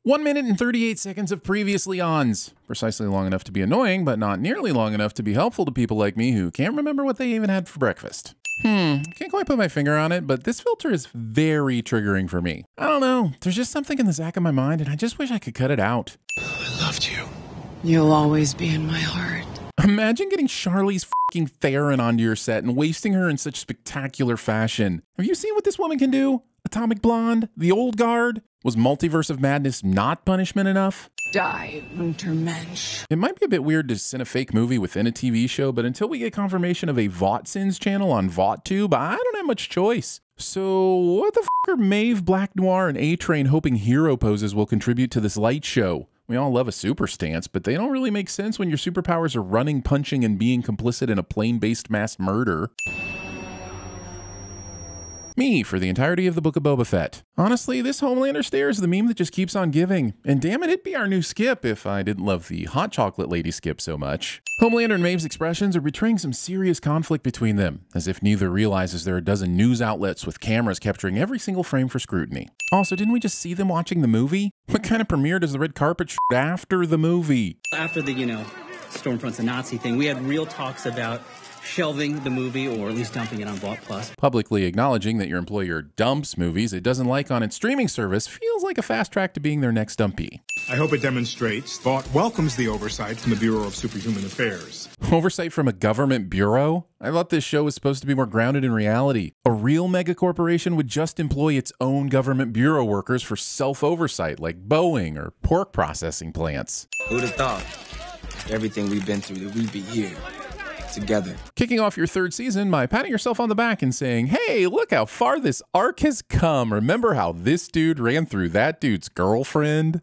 1 minute and 38 seconds of previously ons. Precisely long enough to be annoying, but not nearly long enough to be helpful to people like me who can't remember what they even had for breakfast. Can't quite put my finger on it, but this filter is very triggering for me. I don't know, there's just something in the back of my mind and I just wish I could cut it out. I loved you. You'll always be in my heart. Imagine getting Charlize fucking Theron onto your set and wasting her in such spectacular fashion. Have you seen what this woman can do? Atomic Blonde? The Old Guard? Was Multiverse of Madness not punishment enough? Die, Untermensch. It might be a bit weird to send a fake movie within a TV show, but until we get confirmation of a TVSins channel on VaughtTube, I don't have much choice. So what the f*** are Maeve, Black Noir, and A-Train hoping hero poses will contribute to this light show? We all love a super stance, but they don't really make sense when your superpowers are running, punching, and being complicit in a plane-based mass murder. Me for the entirety of the Book of Boba Fett. Honestly, this Homelander stare is the meme that just keeps on giving. And damn it, it'd be our new skip if I didn't love the hot chocolate lady skip so much. Homelander and Maeve's expressions are betraying some serious conflict between them, as if neither realizes there are a dozen news outlets with cameras capturing every single frame for scrutiny. Also, didn't we just see them watching the movie? What kind of premiere does the red carpet shoot after the movie? After the, Stormfront's a Nazi thing, we had real talks about shelving the movie or at least dumping it on Vault Plus. Publicly acknowledging that your employer dumps movies it doesn't like on its streaming service feels like a fast track to being their next dumpy. I hope it demonstrates Vought welcomes the oversight from the Bureau of Superhuman Affairs. Oversight from a government bureau? I thought this show was supposed to be more grounded in reality. A real megacorporation would just employ its own government bureau workers for self-oversight, like Boeing or pork processing plants. Who'd have thought? Everything we've been through, that we'd be here together. Kicking off your third season by patting yourself on the back and saying, hey, look how far this arc has come. Remember how this dude ran through that dude's girlfriend?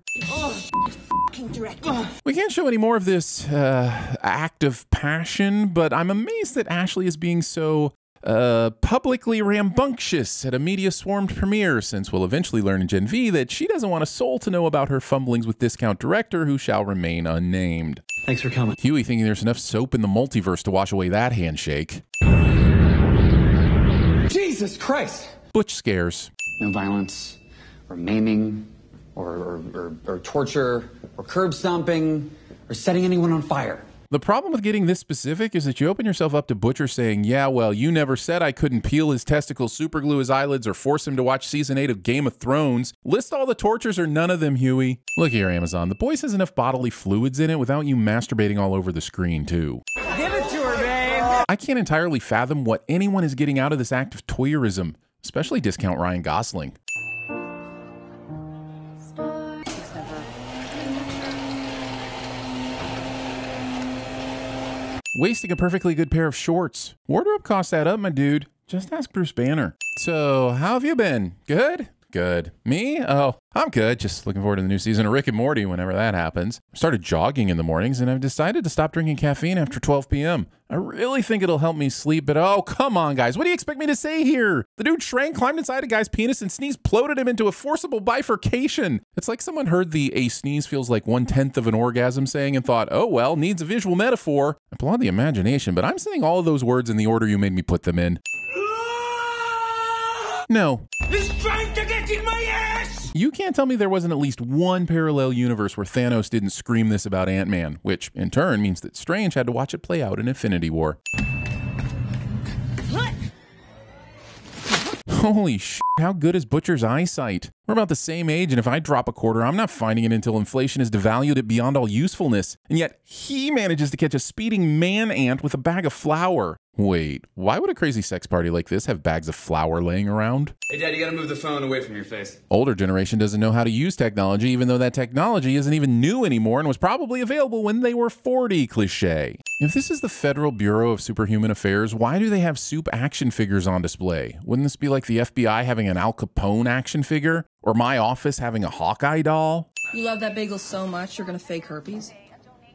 We can't show any more of this act of passion, but I'm amazed that Ashley is being so publicly rambunctious at a media-swarmed premiere, since we'll eventually learn in Gen V that she doesn't want a soul to know about her fumblings with discount director who shall remain unnamed. Thanks for coming. Huey thinking there's enough soap in the multiverse to wash away that handshake. Jesus Christ! Butch scares. No violence, or maiming, or torture, or curb stomping, or setting anyone on fire. The problem with getting this specific is that you open yourself up to Butcher saying, yeah, well, you never said I couldn't peel his testicles, superglue his eyelids, or force him to watch season 8 of Game of Thrones. List all the tortures or none of them, Huey. Look here, Amazon. The Boys has enough bodily fluids in it without you masturbating all over the screen, too. Give it to her, babe! I can't entirely fathom what anyone is getting out of this act of toyerism, especially discount Ryan Gosling. Wasting a perfectly good pair of shorts. Wardrobe costs that up, my dude. Just ask Bruce Banner. So, how have you been? Good? Good. Me? Oh, I'm good. Just looking forward to the new season of Rick and Morty whenever that happens. I started jogging in the mornings and I've decided to stop drinking caffeine after 12 p.m. I really think it'll help me sleep, but oh, come on, guys. What do you expect me to say here? The dude shrank, climbed inside a guy's penis, and sneeze ploded him into a forcible bifurcation. It's like someone heard the "a sneeze feels like 1/10 of an orgasm" saying and thought, oh, well, needs a visual metaphor. I applaud the imagination, but I'm saying all of those words in the order you made me put them in. No. He's trying to get in my ass! You can't tell me there wasn't at least one parallel universe where Thanos didn't scream this about Ant-Man, which in turn means that Strange had to watch it play out in Infinity War. Holy shit, how good is Butcher's eyesight? We're about the same age, and if I drop a quarter, I'm not finding it until inflation has devalued it beyond all usefulness. And yet, he manages to catch a speeding man-ant with a bag of flour. Wait, why would a crazy sex party like this have bags of flour laying around? Hey, Dad, you gotta move the phone away from your face. Older generation doesn't know how to use technology, even though that technology isn't even new anymore and was probably available when they were 40, cliché. If this is the Federal Bureau of Superhuman Affairs, why do they have soup action figures on display? Wouldn't this be like the FBI having an Al Capone action figure? Or my office having a Hawkeye doll? You love that bagel so much, you're gonna fake herpes?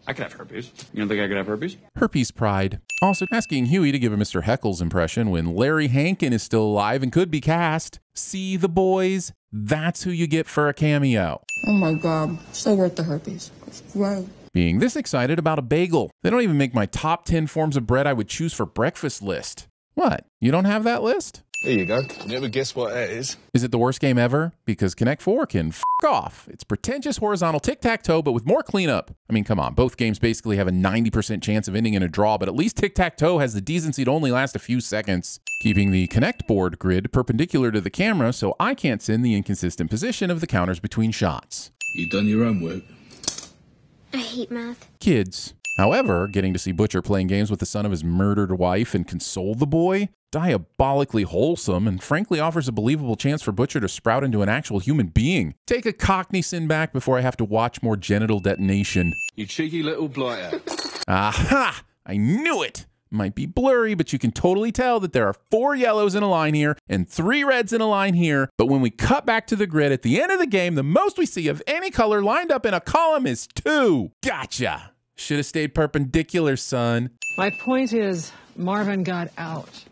I could have herpes. You don't think I could have herpes? Herpes pride. Also asking Huey to give a Mr. Heckles impression when Larry Hankin is still alive and could be cast. See the boys? That's who you get for a cameo. Oh my god, so worth the herpes. It's great. Being this excited about a bagel. They don't even make my top 10 forms of bread I would choose for breakfast list. What? You don't have that list? There you go. Never guess what that is. Is it the worst game ever? Because Connect 4 can f off. It's pretentious horizontal tic-tac-toe, but with more cleanup. I mean, come on, both games basically have a 90% chance of ending in a draw, but at least tic-tac-toe has the decency to only last a few seconds, keeping the Connect board grid perpendicular to the camera so I can't send the inconsistent position of the counters between shots. You done your homework? I hate math. Kids. However, getting to see Butcher playing games with the son of his murdered wife and console the boy, diabolically wholesome, and frankly offers a believable chance for Butcher to sprout into an actual human being. Take a Cockney sin back before I have to watch more genital detonation. You cheeky little blighter. Aha! I knew it! Might be blurry, but you can totally tell that there are 4 yellows in a line here and 3 reds in a line here. But when we cut back to the grid at the end of the game, the most we see of any color lined up in a column is 2. Gotcha! Should have stayed perpendicular, son. My point is, Marvin got out.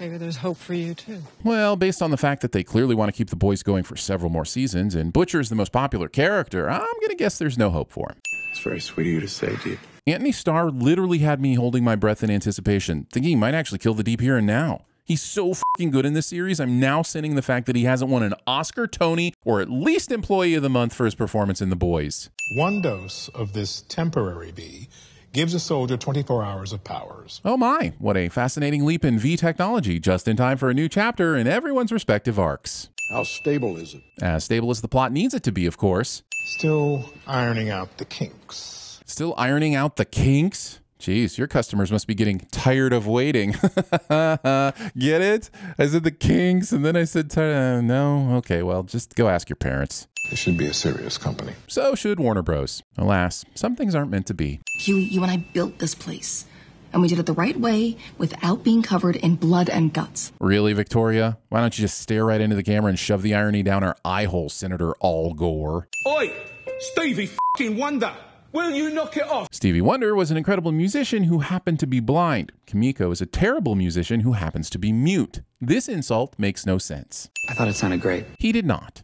Maybe there's hope for you, too. Well, based on the fact that they clearly want to keep the boys going for several more seasons, and Butcher is the most popular character, I'm going to guess there's no hope for him. It's very sweet of you to say, dude. Anthony Starr literally had me holding my breath in anticipation, thinking he might actually kill the deep here and now. He's so fucking good in this series, I'm now sinning the fact that he hasn't won an Oscar, Tony, or at least Employee of the Month for his performance in The Boys. 1 dose of this temporary bee gives a soldier 24 hours of powers. Oh my, what a fascinating leap in V technology, just in time for a new chapter in everyone's respective arcs. How stable is it? As stable as the plot needs it to be, of course. Still ironing out the kinks. Still ironing out the kinks? Jeez, your customers must be getting tired of waiting. Get it? I said the kinks, and then I said, no? Okay, well, just go ask your parents. It should be a serious company. So should Warner Bros. Alas, some things aren't meant to be. Huey, you and I built this place. And we did it the right way without being covered in blood and guts. Really, Victoria? Why don't you just stare right into the camera and shove the irony down our eye hole, Senator Al Gore? Oi! Stevie f***ing Wonder! Will you knock it off? Stevie Wonder was an incredible musician who happened to be blind. Kimiko is a terrible musician who happens to be mute. This insult makes no sense. I thought it sounded great. He did not.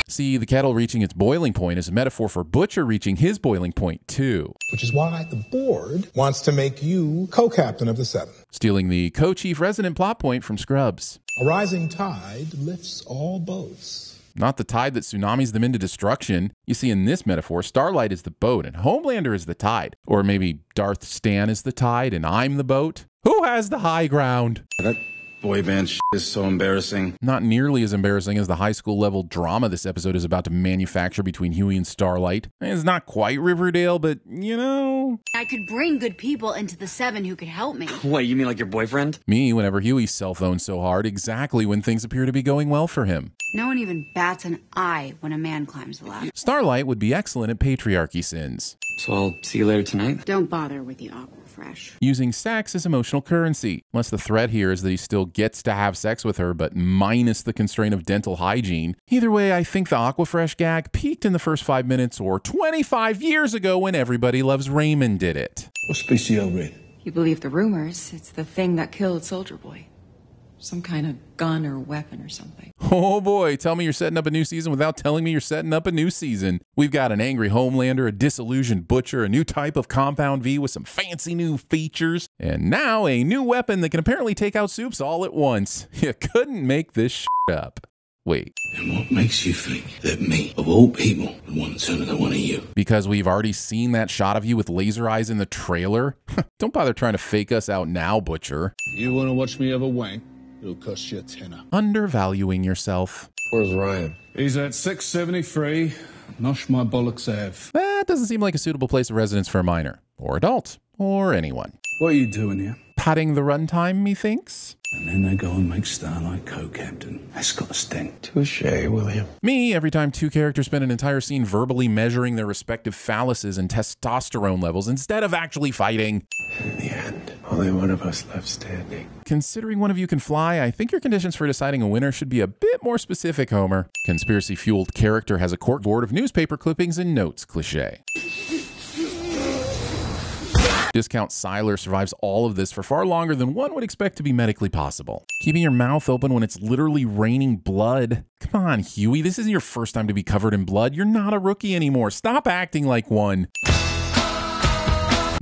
See, the kettle reaching its boiling point is a metaphor for Butcher reaching his boiling point, too. Which is why the board wants to make you co-captain of the 7. Stealing the co-chief resident plot point from Scrubs. A rising tide lifts all boats. Not the tide that tsunamis them into destruction. You see, in this metaphor, Starlight is the boat and Homelander is the tide. Or maybe Darth Stan is the tide and I'm the boat. Who has the high ground? That boy band shit is so embarrassing. Not nearly as embarrassing as the high school level drama this episode is about to manufacture between Huey and Starlight. It's not quite Riverdale, but you know. I could bring good people into the 7 who could help me. What, you mean like your boyfriend? Me, whenever Huey's cell phone so hard, exactly when things appear to be going well for him. No one even bats an eye when a man climbs the ladder. Starlight would be excellent at patriarchy sins. So I'll see you later tonight? Don't bother with the Aquafresh. Using sex as emotional currency. Unless the threat here is that he still gets to have sex with her, but minus the constraint of dental hygiene. Either way, I think the Aquafresh gag peaked in the first 5 minutes or 25 years ago when Everybody Loves Raymond did it. What's PCO read? You believe the rumors, it's the thing that killed Soldier Boy. Some kind of gun or weapon or something. Oh boy, tell me you're setting up a new season without telling me you're setting up a new season. We've got an angry Homelander, a disillusioned Butcher, a new type of Compound V with some fancy new features, and now a new weapon that can apparently take out soups all at once. You couldn't make this shit up. Wait. And what makes you think that me, of all people, would want to turn into one of you? Because we've already seen that shot of you with laser eyes in the trailer? Don't bother trying to fake us out now, Butcher. You want to watch me have a wank? It'll cost you a tenner. Undervaluing yourself. Where's Ryan? He's at 673. Nosh my bollocks have. That doesn't seem like a suitable place of residence for a minor, or adult, or anyone. What are you doing here? Padding the runtime, methinks? And then they go and make Starlight co-captain. That's got a stink. Touche, William. Me, every time 2 characters spend an entire scene verbally measuring their respective phalluses and testosterone levels instead of actually fighting. In the end, only one of us left standing. Considering one of you can fly, I think your conditions for deciding a winner should be a bit more specific, Homer. Conspiracy-fueled character has a cork board of newspaper clippings and notes, cliché. Discount Siler survives all of this for far longer than one would expect to be medically possible. Keeping your mouth open when it's literally raining blood. Come on, Huey, this isn't your first time to be covered in blood. You're not a rookie anymore. Stop acting like one.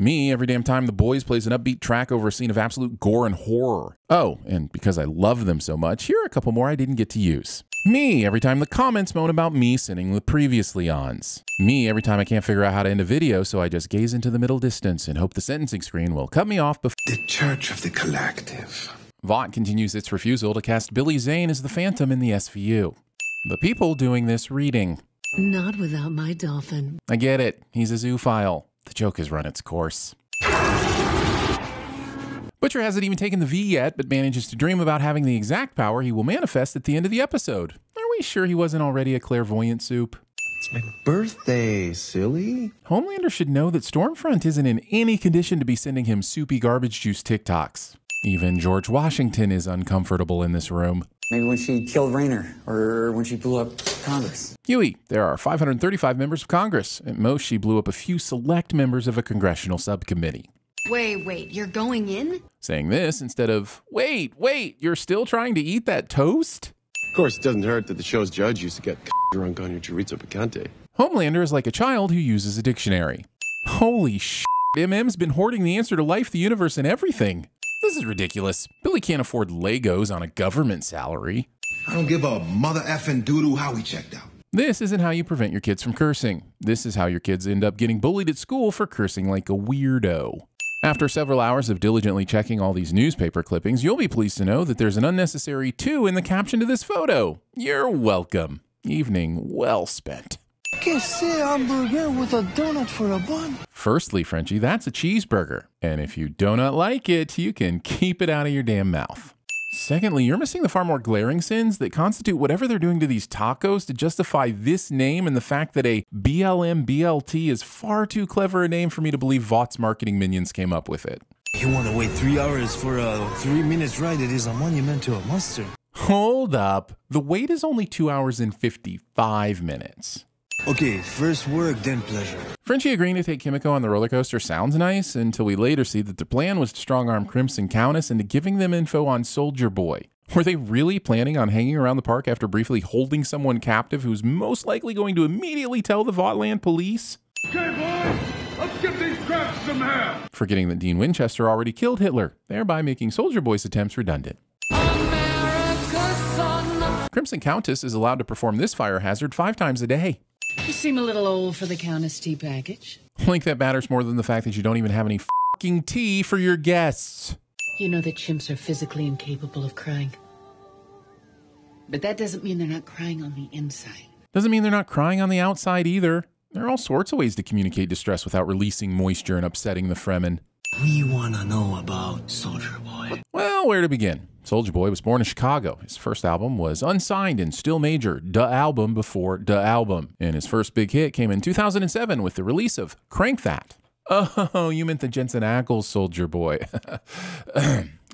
Me, every damn time The Boys plays an upbeat track over a scene of absolute gore and horror. Oh, and because I love them so much, here are a couple more I didn't get to use. Me, every time the comments moan about me sinning with previously ons. Me, every time I can't figure out how to end a video, so I just gaze into the middle distance and hope the sentencing screen will cut me off before. The Church of the Collective. Vought continues its refusal to cast Billy Zane as the Phantom in the SVU. The people doing this reading. Not without my dolphin. I get it. He's a zoophile. The joke has run its course. Butcher hasn't even taken the V yet, but manages to dream about having the exact power he will manifest at the end of the episode. Are we sure he wasn't already a clairvoyant soup? It's my birthday, silly. Homelander should know that Stormfront isn't in any condition to be sending him soupy garbage juice TikToks. Even George Washington is uncomfortable in this room. Maybe when she killed Rayner, or when she blew up Congress. Huey, there are 535 members of Congress. At most, she blew up a few select members of a congressional subcommittee. Wait, you're going in? Saying this instead of, wait, you're still trying to eat that toast? Of course, it doesn't hurt that the show's judge used to get drunk on your chorizo picante. Homelander is like a child who uses a dictionary. Holy shit, MM's been hoarding the answer to life, the universe, and everything. This is ridiculous. Billy can't afford Legos on a government salary. I don't give a mother effing doodoo how we checked out. This isn't how you prevent your kids from cursing. This is how your kids end up getting bullied at school for cursing like a weirdo. After several hours of diligently checking all these newspaper clippings, you'll be pleased to know that there's an unnecessary 2 in the caption to this photo. You're welcome. Evening well spent. Que c'est hamburger with a donut for a bun? Firstly, Frenchie, that's a cheeseburger. And if you do not like it, you can keep it out of your damn mouth. Secondly, you're missing the far more glaring sins that constitute whatever they're doing to these tacos to justify this name and the fact that a BLM BLT is far too clever a name for me to believe Vaught's marketing minions came up with it. You want to wait 3 hours for a 3 minutes ride? It is a monument to a monster. Hold up. The wait is only 2 hours and 55 minutes. Okay, first work, then pleasure. Frenchie agreeing to take Kimiko on the roller coaster sounds nice until we later see that the plan was to strong-arm Crimson Countess into giving them info on Soldier Boy. Were they really planning on hanging around the park after briefly holding someone captive who's most likely going to immediately tell the Vaughtland police? Okay, boys, let's get these crabs some hell. Forgetting that Dean Winchester already killed Hitler, thereby making Soldier Boy's attempts redundant. Crimson Countess is allowed to perform this fire hazard 5 times a day. You seem a little old for the Countess tea package. Like that matters more than the fact that you don't even have any fucking tea for your guests. You know that chimps are physically incapable of crying. But that doesn't mean they're not crying on the inside. Doesn't mean they're not crying on the outside either. There are all sorts of ways to communicate distress without releasing moisture and upsetting the Fremen. We want to know about Soldier Boy. Well, where to begin? Soldier Boy was born in Chicago. His first album was unsigned and still major, Da Album before Da Album. And his first big hit came in 2007 with the release of Crank That. Oh, you meant the Jensen Ackles Soldier Boy.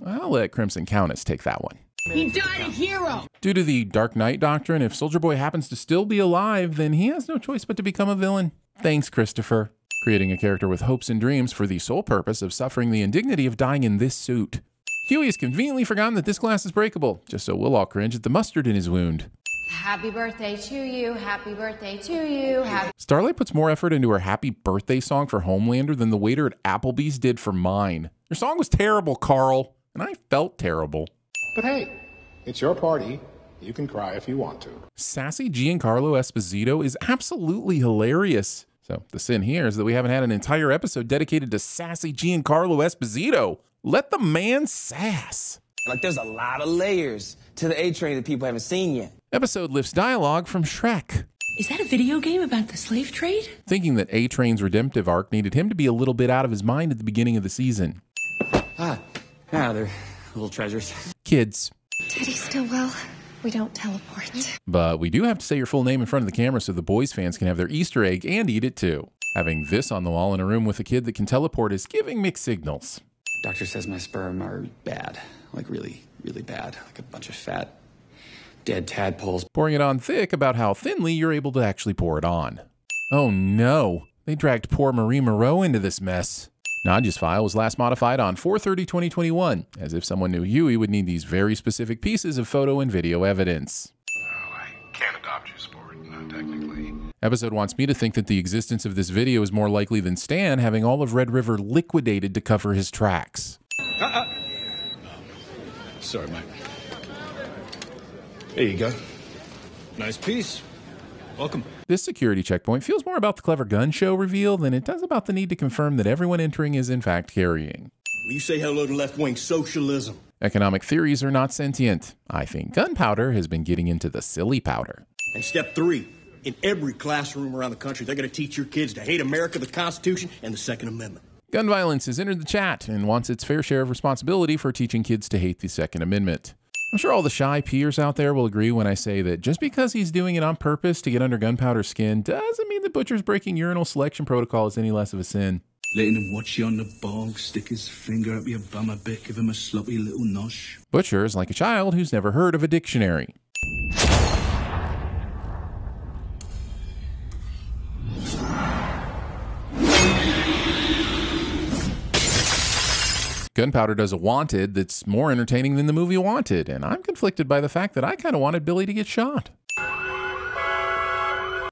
I'll let Crimson Countess take that one. He died a hero! Due to the Dark Knight doctrine, if Soldier Boy happens to still be alive, then he has no choice but to become a villain. Thanks, Christopher. Creating a character with hopes and dreams for the sole purpose of suffering the indignity of dying in this suit. Huey has conveniently forgotten that this glass is breakable, just so we'll all cringe at the mustard in his wound. Happy birthday to you, happy birthday to you, Starlight puts more effort into her happy birthday song for Homelander than the waiter at Applebee's did for mine. Your song was terrible, Carl, and I felt terrible. But hey, it's your party. You can cry if you want to. Sassy Giancarlo Esposito is absolutely hilarious. So the sin here is that we haven't had an entire episode dedicated to sassy Giancarlo Esposito. Let the man sass. Like there's a lot of layers to the A-Train that people haven't seen yet. Episode lifts dialogue from Shrek. Is that a video game about the slave trade? Thinking that A-Train's redemptive arc needed him to be a little bit out of his mind at the beginning of the season. They're little treasures. Kids. Teddy's still well. We don't teleport. But we do have to say your full name in front of the camera so the boys fans can have their Easter egg and eat it too. Having this on the wall in a room with a kid that can teleport is giving mixed signals. Doctor says my sperm are bad. Like really, really bad. Like a bunch of fat, dead tadpoles. Pouring it on thick about how thinly you're able to actually pour it on. Oh no, they dragged poor Marie Moreau into this mess. Nadja's file was last modified on 4/30/2021, as if someone knew Huey would need these very specific pieces of photo and video evidence. Oh, I can't adopt you, sport, technically. Episode wants me to think that the existence of this video is more likely than Stan having all of Red River liquidated to cover his tracks. Sorry, Mike. There you go. Nice piece. Welcome. This security checkpoint feels more about the clever gun show reveal than it does about the need to confirm that everyone entering is in fact carrying. Will you say hello to left-wing socialism? Economic theories are not sentient. I think gunpowder has been getting into the silly powder. And step 3, in every classroom around the country, they're going to teach your kids to hate America, the Constitution, and the Second Amendment. Gun violence has entered the chat and wants its fair share of responsibility for teaching kids to hate the Second Amendment. I'm sure all the shy peers out there will agree when I say that just because he's doing it on purpose to get under gunpowder's skin doesn't mean the butcher's breaking urinal selection protocol is any less of a sin. Letting him watch you on the bog, stick his finger up your bum a bit, give him a sloppy little nosh. Butcher is like a child who's never heard of a dictionary. Gunpowder does a Wanted that's more entertaining than the movie Wanted, and I'm conflicted by the fact that I kind of wanted Billy to get shot.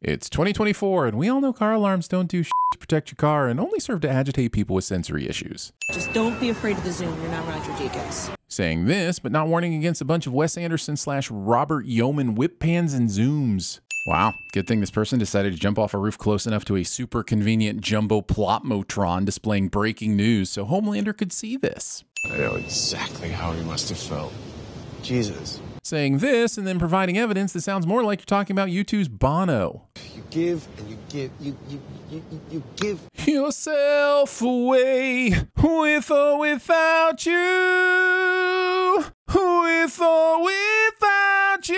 It's 2024, and we all know car alarms don't do shit to protect your car and only serve to agitate people with sensory issues. Just don't be afraid of the Zoom. You're not Roger Deakins. Saying this, but not warning against a bunch of Wes Anderson / Robert Yeoman whip pans and zooms. Wow, good thing this person decided to jump off a roof close enough to a super convenient jumbo plotmotron displaying breaking news so Homelander could see this. I know exactly how he must have felt. Jesus. Saying this and then providing evidence that sounds more like you're talking about U2's Bono. You give and you give, you give yourself away with or without you, with or without you.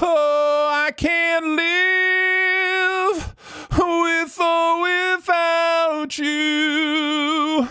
Oh, I can't live with or without you.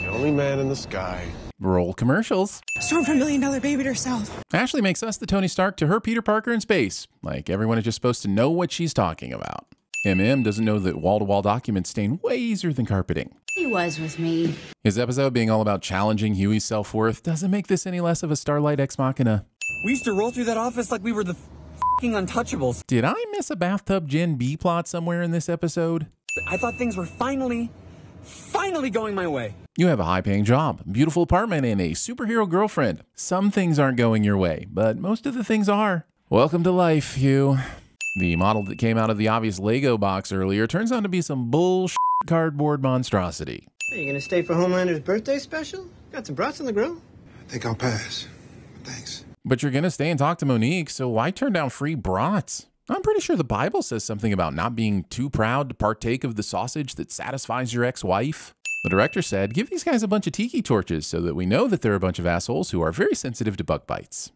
The only man in the sky. Roll commercials. Storm for $1 Million Baby to herself. Ashley makes us the Tony Stark to her Peter Parker in space. Like everyone is just supposed to know what she's talking about. MM doesn't know that wall-to-wall documents stain way easier than carpeting. He was with me. His episode being all about challenging Huey's self-worth doesn't make this any less of a Starlight Ex Machina. We used to roll through that office like we were the f***ing Untouchables. Did I miss a bathtub Gen B plot somewhere in this episode? I thought things were finally going my way. You have a high-paying job, beautiful apartment, and a superhero girlfriend. Some things aren't going your way, but most of the things are. Welcome to life, Hugh. The model that came out of the obvious Lego box earlier turns out to be some bullshit cardboard monstrosity. Are you gonna stay for Homelander's birthday special? Got some brats on the grill? I think I'll pass. Thanks. But you're gonna stay and talk to Monique, so why turn down free brats? I'm pretty sure the Bible says something about not being too proud to partake of the sausage that satisfies your ex-wife. The director said, give these guys a bunch of tiki torches so that we know that they're a bunch of assholes who are very sensitive to bug bites.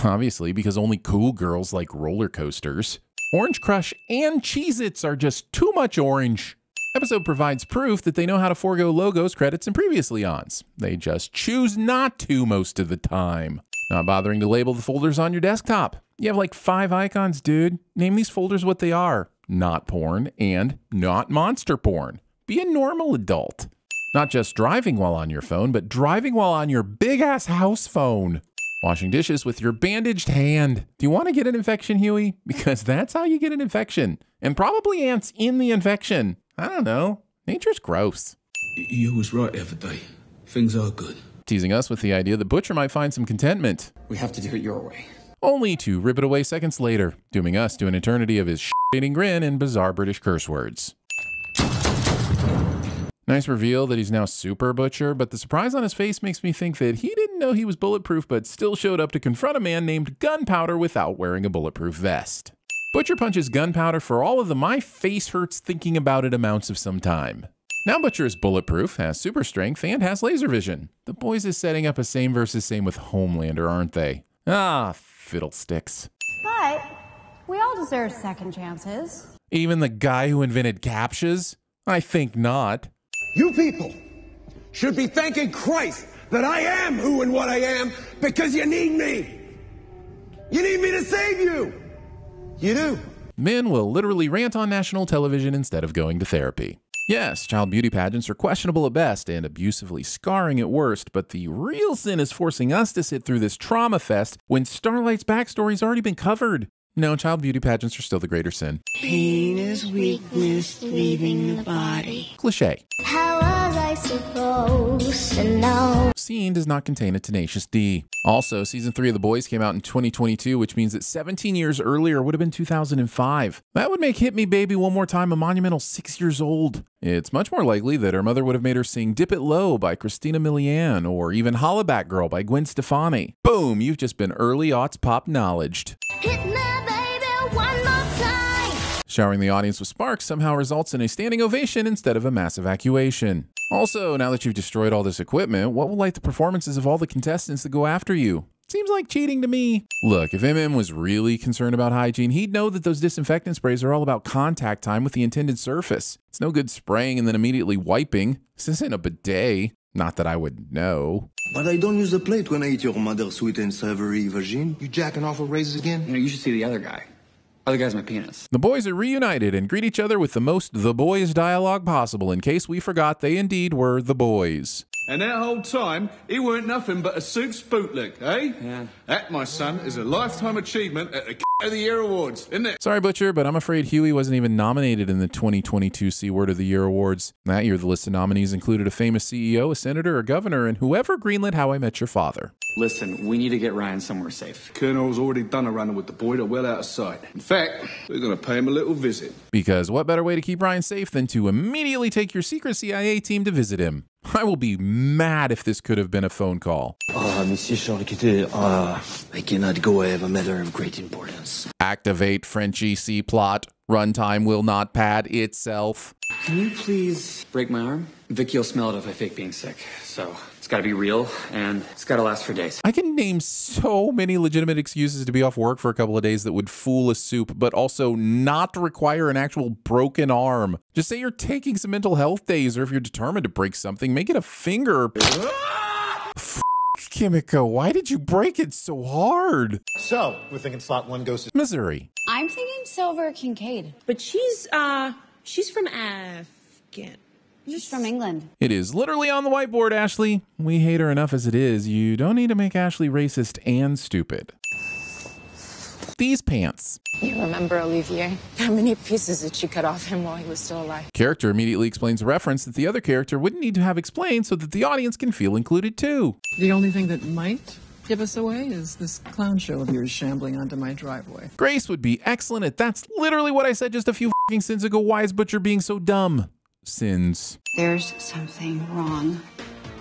Obviously, because only cool girls like roller coasters. Orange Crush and Cheez-Its are just too much orange. Episode provides proof that they know how to forego logos, credits, and previously ons. They just choose not to most of the time. Not bothering to label the folders on your desktop. You have like 5 icons, dude. Name these folders what they are. Not porn and not monster porn. Be a normal adult. Not just driving while on your phone, but driving while on your big-ass house phone. Washing dishes with your bandaged hand. Do you want to get an infection, Huey? Because that's how you get an infection. And probably ants in the infection. I don't know. Nature's gross. You was right the other day. Things are good. Teasing us with the idea that Butcher might find some contentment. We have to do it your way. Only to rip it away seconds later, dooming us to an eternity of his shit-eating grin and bizarre British curse words. Nice reveal that he's now Super Butcher, but the surprise on his face makes me think that he didn't know he was bulletproof but still showed up to confront a man named Gunpowder without wearing a bulletproof vest. Butcher punches Gunpowder for all of the my face hurts thinking about it amounts of some time. Now Butcher is bulletproof, has super strength, and has laser vision. The boys is setting up a same versus same with Homelander, aren't they? Ah, fiddlesticks. But we all deserve second chances. Even the guy who invented captchas? I think not. You people should be thanking Christ that I am who and what I am because you need me. You need me to save you. You do. Men will literally rant on national television instead of going to therapy. Yes, child beauty pageants are questionable at best and abusively scarring at worst, but the real sin is forcing us to sit through this trauma fest when Starlight's backstory's already been covered. No, child beauty pageants are still the greater sin. Pain is weakness leaving the body. Cliché. How was I supposed to know? Scene does not contain a tenacious D. Also, season 3 of The Boys came out in 2022, which means that 17 years earlier would have been 2005. That would make Hit Me Baby One More Time a monumental 6 years old. It's much more likely that her mother would have made her sing Dip It Low by Christina Milian or even Holla Back Girl by Gwen Stefani. Boom, you've just been early aughts pop knowledged. Hit me, baby, one more time. Showering the audience with sparks somehow results in a standing ovation instead of a mass evacuation. Also, now that you've destroyed all this equipment, what will light the performances of all the contestants that go after you? Seems like cheating to me. Look, if MM was really concerned about hygiene, he'd know that those disinfectant sprays are all about contact time with the intended surface. It's no good spraying and then immediately wiping. This isn't a bidet. Not that I would know. But I don't use a plate when I eat your mother's sweet and savory vagine. You jacking off with razors again? You know, you should see the other guy. Other guy's my penis. The boys are reunited and greet each other with the most The Boys dialogue possible in case we forgot they indeed were the boys. And that whole time, he weren't nothing but a Soups bootleg, eh? Yeah. That, my son, is a lifetime achievement at the of the Year Awards, isn't it? Sorry, Butcher, but I'm afraid Huey wasn't even nominated in the 2022 C Word of the Year Awards. That year, the list of nominees included a famous CEO, a senator, a governor, and whoever greenlit How I Met Your Father. Listen, we need to get Ryan somewhere safe. Colonel's already done a runner with the boy, they're well out of sight. In fact, we're going to pay him a little visit. Because what better way to keep Ryan safe than to immediately take your secret CIA team to visit him? I will be mad if this could have been a phone call. Monsieur Charles-Quité, I cannot go. I have a matter of great importance. Activate Frenchie C-plot. Runtime will not pad itself. Can you please break my arm? Vicky will smell it if I fake being sick. So it's got to be real, and it's got to last for days. I can name so many legitimate excuses to be off work for a couple of days that would fool a soup, but also not require an actual broken arm. Just say you're taking some mental health days, or if you're determined to break something, make it a finger. Kimiko, why did you break it so hard? So, we're thinking slot 1 goes to Missouri. I'm thinking Silver Kincaid. But she's from Afghan. She's from England. It is literally on the whiteboard, Ashley. We hate her enough as it is. You don't need to make Ashley racist and stupid. These pants. You remember Olivier? How many pieces did she cut off him while he was still alive? Character immediately explains a reference that the other character wouldn't need to have explained so that the audience can feel included too. The only thing that might give us away is this clown show of yours shambling onto my driveway. Grace would be excellent at that's literally what I said just a few f***ing sins ago. Why is Butcher being so dumb? Sins. There's something wrong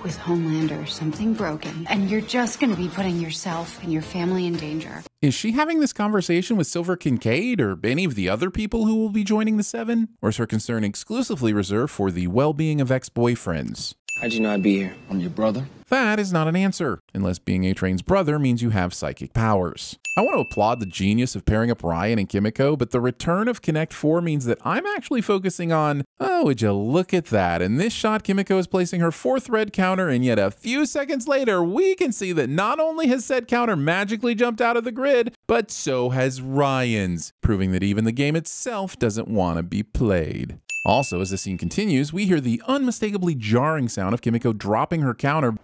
with Homelander, something broken, and you're just going to be putting yourself and your family in danger. Is she having this conversation with Silver Kincaid or any of the other people who will be joining the Seven? Or is her concern exclusively reserved for the well-being of ex-boyfriends? How'd you know I'd be here? I'm your brother? That is not an answer, unless being A-Train's brother means you have psychic powers. I want to applaud the genius of pairing up Ryan and Kimiko, but the return of Connect 4 means that I'm actually focusing on, oh, would you look at that? In this shot, Kimiko is placing her 4th red counter, and yet a few seconds later, we can see that not only has said counter magically jumped out of the grid, but so has Ryan's, proving that even the game itself doesn't want to be played. Also, as the scene continues, we hear the unmistakably jarring sound of Kimiko dropping her counter,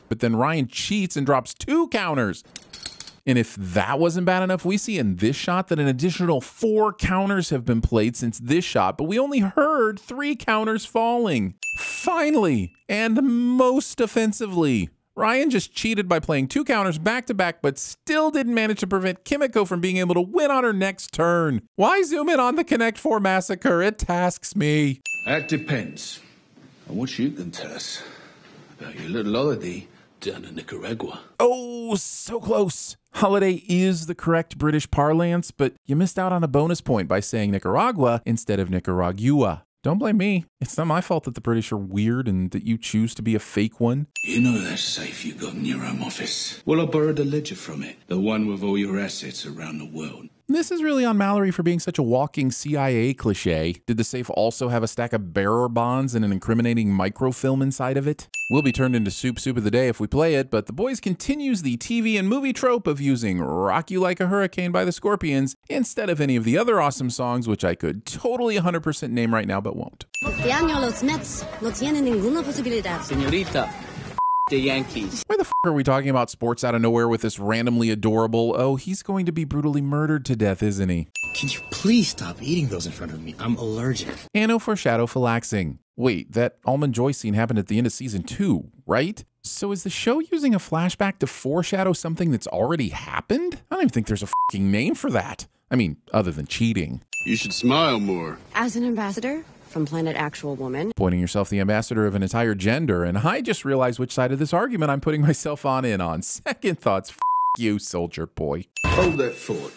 but then Ryan cheats and drops 2 counters. And if that wasn't bad enough, we see in this shot that an additional 4 counters have been played since this shot, but we only heard 3 counters falling. Finally, and most offensively, Ryan just cheated by playing 2 counters back to back, but still didn't manage to prevent Kimiko from being able to win on her next turn. Why zoom in on the Connect 4 massacre? It tasks me. That depends on what you can tell us about your little holiday down in Nicaragua. Oh, so close. Holiday is the correct British parlance, but you missed out on a bonus point by saying Nicaragua instead of Nicaragua. Don't blame me. It's not my fault that the British are weird and that you choose to be a fake one. You know that safe you got in your home office? Well, I borrowed a ledger from it. The one with all your assets around the world. This is really on Mallory for being such a walking CIA cliche. Did the safe also have a stack of bearer bonds and an incriminating microfilm inside of it? We'll be turned into soup of the day if we play it, but The Boys continues the TV and movie trope of using Rock You Like a Hurricane by the Scorpions instead of any of the other awesome songs, which I could totally 100% name right now but won't. Este año los Mets no tienen ninguna posibilidad. Señorita, the Yankees. Why the f are we talking about sports out of nowhere with this randomly adorable, oh, he's going to be brutally murdered to death, isn't he? Can you please stop eating those in front of me? I'm allergic. Anno foreshadowphylaxing. Wait, that Almond Joy scene happened at the end of season 2, right? So is the show using a flashback to foreshadow something that's already happened? I don't even think there's a fucking name for that. I mean, other than cheating. You should smile more. As an ambassador from Planet Actual Woman. Pointing yourself the ambassador of an entire gender, and I just realized which side of this argument I'm putting myself in on. Second thoughts, you, soldier boy. Hold that thought.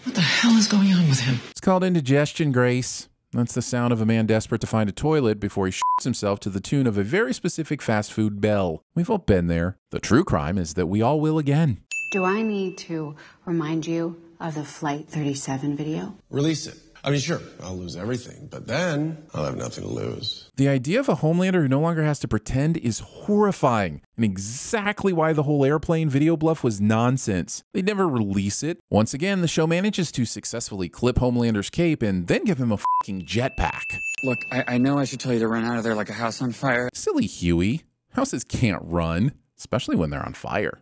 What the hell is going on with him? It's called indigestion, Grace. That's the sound of a man desperate to find a toilet before he shits himself to the tune of a very specific fast food bell. We've all been there. The true crime is that we all will again. Do I need to remind you of the Flight 37 video? Release it. I mean, sure, I'll lose everything, but then I'll have nothing to lose. The idea of a Homelander who no longer has to pretend is horrifying, and exactly why the whole airplane video bluff was nonsense. They never release it. Once again, the show manages to successfully clip Homelander's cape and then give him a fucking jetpack. Look, I know I should tell you to run out of there like a house on fire. Silly Huey. Houses can't run, especially when they're on fire.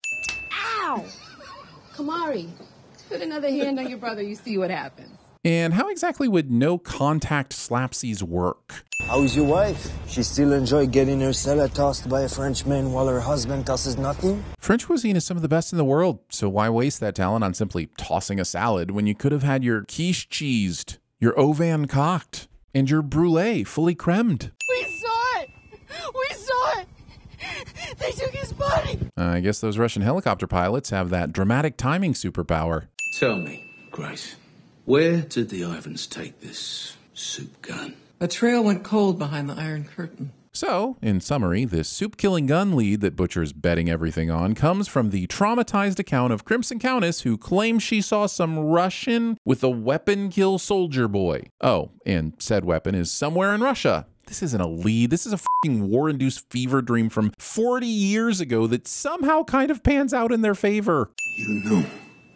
Ow! Kamari, put another hand on your brother, you see what happens. And how exactly would no contact slapsies work? How's your wife? She still enjoy getting her salad tossed by a Frenchman while her husband tosses nothing? French cuisine is some of the best in the world, so why waste that talent on simply tossing a salad when you could have had your quiche cheesed, your ovan cocked, and your brulee fully cremed? We saw it! We saw it! They took his body! I guess those Russian helicopter pilots have that dramatic timing superpower. Tell me, Grace, where did the Ivans take this soup gun? The trail went cold behind the Iron Curtain. So, in summary, this soup-killing gun lead that Butcher's betting everything on comes from the traumatized account of Crimson Countess, who claims she saw some Russian with a weapon kill Soldier Boy. Oh, and said weapon is somewhere in Russia. This isn't a lead. This is a fucking war-induced fever dream from 40 years ago that somehow kind of pans out in their favor. You know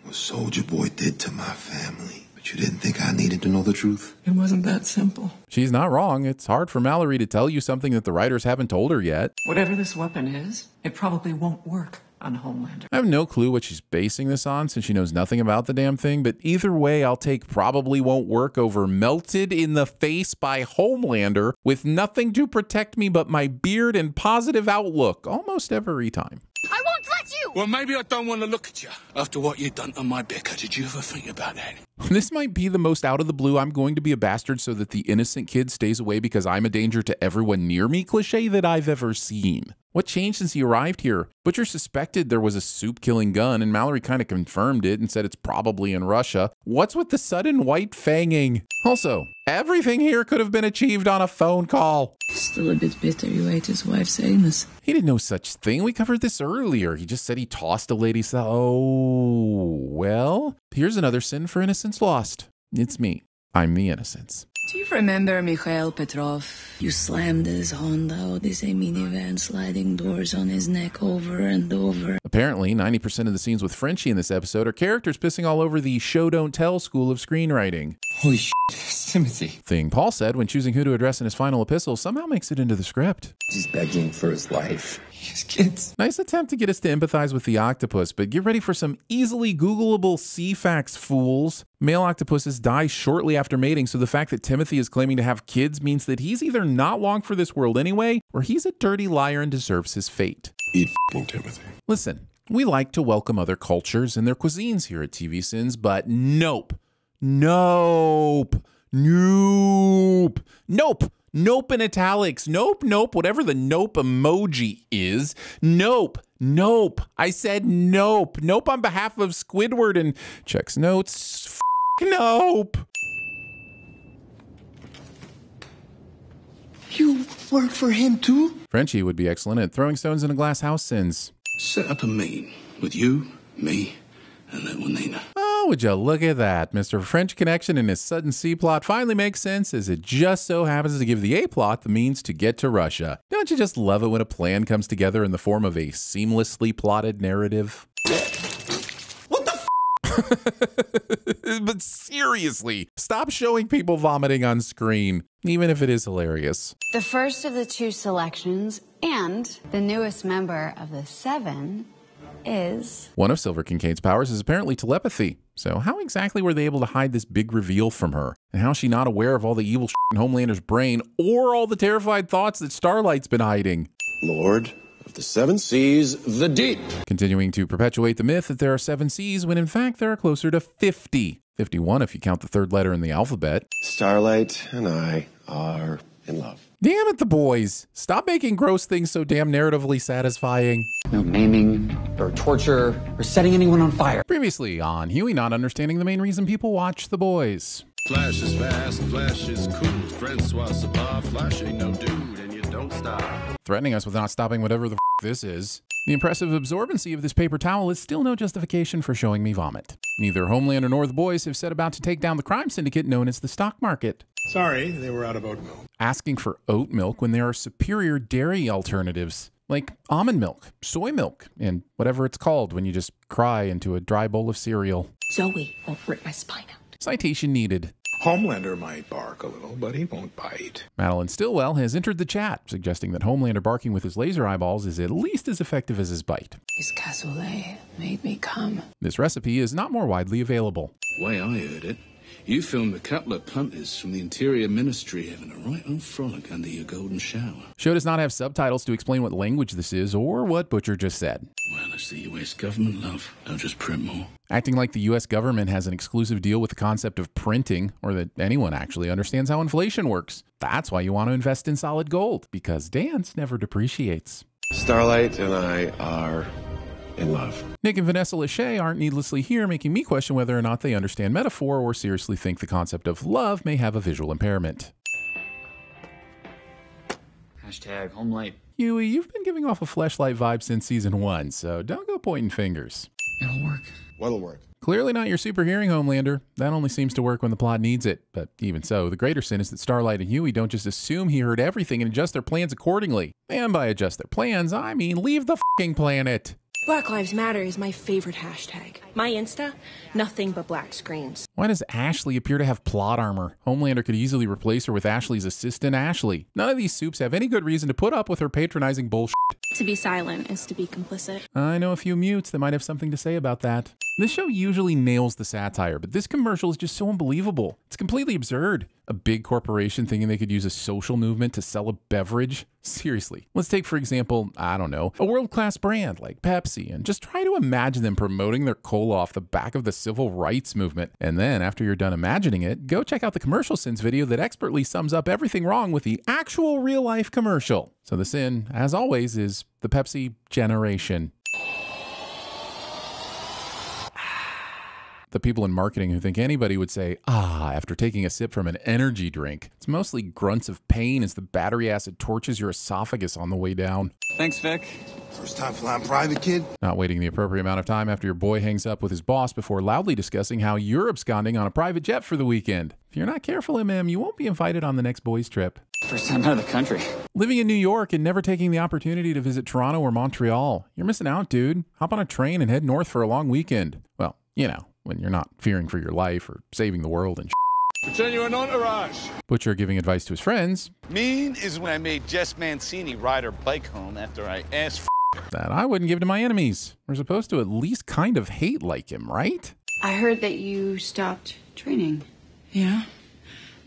what Soldier Boy did to my family, but you didn't think I needed to know the truth? It wasn't that simple. She's not wrong. It's hard for Mallory to tell you something that the writers haven't told her yet. Whatever this weapon is, it probably won't work on Homelander. I have no clue what she's basing this on since she knows nothing about the damn thing, but either way, I'll take probably won't work over melted in the face by Homelander with nothing to protect me but my beard and positive outlook almost every time. I won't let you! Well, maybe I don't want to look at you after what you've done to my Becca. Did you ever think about that? This might be the most out of the blue I'm going to be a bastard so that the innocent kid stays away because I'm a danger to everyone near me cliche that I've ever seen. What changed since he arrived here? Butcher suspected there was a soup-killing gun, and Mallory kind of confirmed it and said it's probably in Russia. What's with the sudden white fanging? Also, everything here could have been achieved on a phone call. Still a bit bitter you ate his wife's anus. He did no such thing. We covered this earlier. He just said he tossed a lady's... Oh, well, here's another sin for innocence lost. It's me. I'm the innocence. Do you remember Mikhail Petrov? You slammed his Honda Odyssey minivan, sliding doors on his neck over and over. Apparently, 90% of the scenes with Frenchie in this episode are characters pissing all over the show-don't-tell school of screenwriting. Holy shit, it's Timothy. Thing Paul said when choosing who to address in his final epistle somehow makes it into the script. He's begging for his life. His kids. Nice attempt to get us to empathize with the octopus, but get ready for some easily Googleable C-facts, fools. Male octopuses die shortly after mating, so the fact that Timothy is claiming to have kids means that he's either not long for this world anyway, or he's a dirty liar and deserves his fate. Eat f***ing Timothy. Listen, we like to welcome other cultures and their cuisines here at TVSins, but nope. Nope. Nope. Nope. Nope in italics. Nope, nope, whatever the nope emoji is. Nope, nope. I said nope. Nope on behalf of Squidward and checks notes. Nope. You work for him too? Frenchie would be excellent at throwing stones in a glass house, Sins. Set up a meeting with you, me, and little Nina. Oh, would you look at that. Mr. French Connection and his sudden C-plot finally makes sense as it just so happens to give the A-plot the means to get to Russia. Don't you just love it when a plan comes together in the form of a seamlessly plotted narrative? What the f***? But seriously, stop showing people vomiting on screen, even if it is hilarious. The first of the 2 selections and the newest member of the 7 is... One of Silver Kincaid's powers is apparently telepathy. So how exactly were they able to hide this big reveal from her? And how is she not aware of all the evil shit in Homelander's brain or all the terrified thoughts that Starlight's been hiding? Lord of the 7 seas, the deep. Continuing to perpetuate the myth that there are 7 seas when in fact there are closer to 50. 51 if you count the 3rd letter in the alphabet. Starlight and I are in love. Damn it, the boys. Stop making gross things so damn narratively satisfying. No maiming or torture or setting anyone on fire. Previously on Huey not understanding the main reason people watch The Boys. Flash is fast, Flash is cool. Francois Sabah, Flash ain't no dude, and you don't stop. Threatening us with not stopping whatever the this is. The impressive absorbency of this paper towel is still no justification for showing me vomit. Neither Homelander nor the boys have set about to take down the crime syndicate known as the stock market. Sorry, they were out of oat milk. Asking for oat milk when there are superior dairy alternatives, like almond milk, soy milk, and whatever it's called when you just cry into a dry bowl of cereal. Zoe won't rip my spine out. Citation needed. Homelander might bark a little, but he won't bite. Madeline Stillwell has entered the chat, suggesting that Homelander barking with his laser eyeballs is at least as effective as his bite. His cassoulet made me come. This recipe is not more widely available. Way I heard it, you filmed a couple of punters from the Interior Ministry having a right old frolic under your golden shower. Show does not have subtitles to explain what language this is or what Butcher just said. Well, it's the US government, love. They'll just print more. Acting like the US government has an exclusive deal with the concept of printing, or that anyone actually understands how inflation works. That's why you want to invest in solid gold, because dance never depreciates. Starlight and I are in love. Nick and Vanessa Lachey aren't needlessly here, making me question whether or not they understand metaphor or seriously think the concept of love may have a visual impairment. Hashtag homelight. Huey, you've been giving off a fleshlight vibe since season 1, so don't go pointing fingers. It'll work. What'll work? Clearly not your super hearing, Homelander. That only seems to work when the plot needs it. But even so, the greater sin is that Starlight and Huey don't just assume he heard everything and adjust their plans accordingly. And by adjust their plans, I mean leave the f***ing planet. Black Lives Matter is my favorite hashtag. My Insta, nothing but black screens. Why does Ashley appear to have plot armor? Homelander could easily replace her with Ashley's assistant, Ashley. None of these soups have any good reason to put up with her patronizing bullshit. To be silent is to be complicit. I know a few mutes that might have something to say about that. This show usually nails the satire, but this commercial is just so unbelievable. It's completely absurd. A big corporation thinking they could use a social movement to sell a beverage? Seriously. Let's take, for example, I don't know, a world-class brand like Pepsi, and just try to imagine them promoting their cola off the back of the civil rights movement. And then, after you're done imagining it, go check out the commercial sins video that expertly sums up everything wrong with the actual real-life commercial. So the sin, as always, is the Pepsi generation. The people in marketing who think anybody would say, ah, after taking a sip from an energy drink. It's mostly grunts of pain as the battery acid torches your esophagus on the way down. Thanks, Vic. First time flying private, kid? Not waiting the appropriate amount of time after your boy hangs up with his boss before loudly discussing how you're absconding on a private jet for the weekend. If you're not careful, MM, you won't be invited on the next boys' trip. First time out of the country. Living in New York and never taking the opportunity to visit Toronto or Montreal. You're missing out, dude. Hop on a train and head north for a long weekend. Well, you know, when you're not fearing for your life or saving the world and Pretend you're an entourage. Butcher giving advice to his friends. Mean is when I made Jess Mancini ride her bike home after I asked that I wouldn't give to my enemies. We're supposed to at least kind of hate like him, right? I heard that you stopped training. Yeah?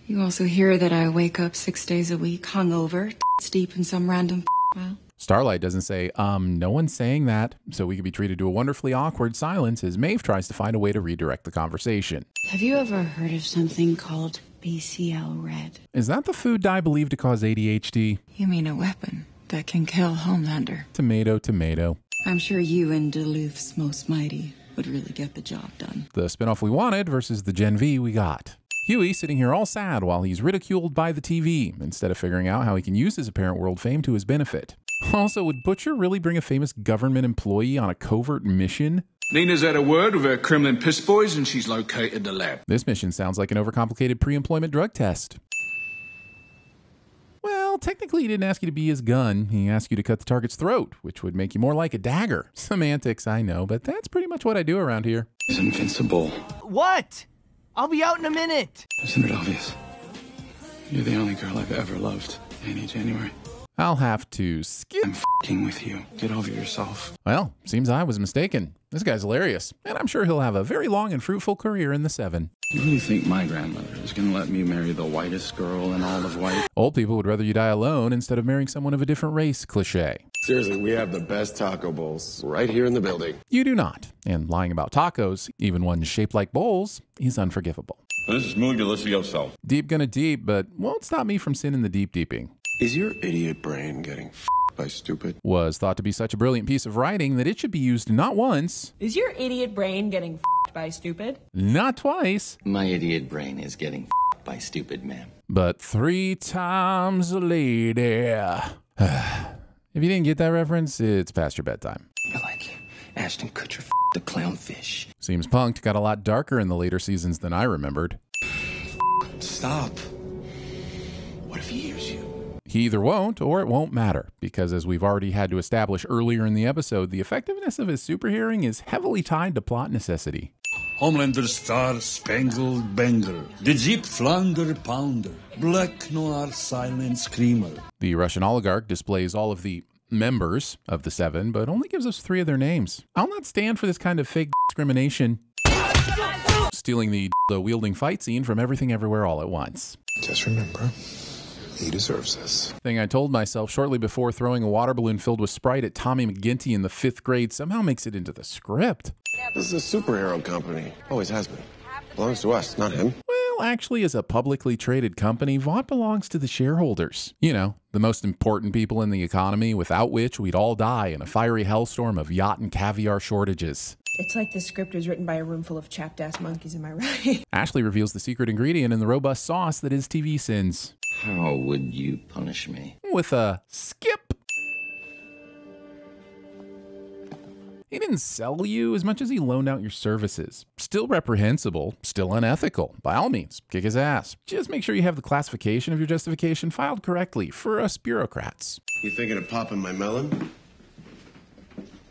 You also hear that I wake up 6 days a week, hungover, deep in some random file. Starlight doesn't say, no one's saying that, so we could be treated to a wonderfully awkward silence as Maeve tries to find a way to redirect the conversation. Have you ever heard of something called BCL Red? Is that the food dye believed to cause ADHD? You mean a weapon that can kill Homelander? Tomato, tomato. I'm sure you and Duluth's Most Mighty would really get the job done. The spinoff we wanted versus the Gen V we got. Huey sitting here all sad while he's ridiculed by the TV, instead of figuring out how he can use his apparent world fame to his benefit. Also, would Butcher really bring a famous government employee on a covert mission? Nina's had a word with her Kremlin piss boys and she's located the lab. This mission sounds like an overcomplicated pre-employment drug test. Well, Well, technically he didn't ask you to be his gun. He asked you to cut the target's throat, which would make you more like a dagger. Semantics, I know, but that's pretty much what I do around here. He's invincible. What? I'll be out in a minute. Isn't it obvious? You're the only girl I've ever loved. Any January. I'll have to skip. I'm f***ing with you. Get over yourself. Well, seems I was mistaken. This guy's hilarious, and I'm sure he'll have a very long and fruitful career in the 7. You really think my grandmother is going to let me marry the whitest girl in all of white? Old people would rather you die alone instead of marrying someone of a different race, cliché. Seriously, we have the best taco bowls right here in the building. You do not. And lying about tacos, even ones shaped like bowls, is unforgivable. This is muy delicioso. Deep gonna deep, but won't stop me from sinning the deep deeping. Is your idiot brain getting f***ed by stupid? Was thought to be such a brilliant piece of writing that it should be used not once. Is your idiot brain getting f***ed by stupid? Not twice. My idiot brain is getting f***ed by stupid, ma'am. But 3 times a lady. If you didn't get that reference, it's past your bedtime. You're like Ashton Kutcher the clownfish. Seems Punk'd got a lot darker in the later seasons than I remembered. Stop. What if he hears you? He either won't or it won't matter, because as we've already had to establish earlier in the episode, the effectiveness of his super hearing is heavily tied to plot necessity. Homelander's Star Spangled Banner, the Jeep Flander Pounder, Black Noir Silent Screamer. The Russian oligarch displays all of the members of the 7, but only gives us 3 of their names. I'll not stand for this kind of fake discrimination. Stealing the wielding fight scene from Everything Everywhere All at Once. Just remember, he deserves this. Thing I told myself shortly before throwing a water balloon filled with Sprite at Tommy McGinty in the 5th grade somehow makes it into the script. This is a superhero company. Always has been. Belongs to us, not him. Well, actually, as a publicly traded company, Vought belongs to the shareholders. You know, the most important people in the economy, without which we'd all die in a fiery hellstorm of yacht and caviar shortages. It's like the script was written by a room full of chapped-ass monkeys, am I right? Ashley reveals the secret ingredient in the robust sauce that is TVSins. How would you punish me? With a skip. He didn't sell you as much as he loaned out your services. Still reprehensible, still unethical. By all means, kick his ass. Just make sure you have the classification of your justification filed correctly for us bureaucrats. You thinking of popping my melon?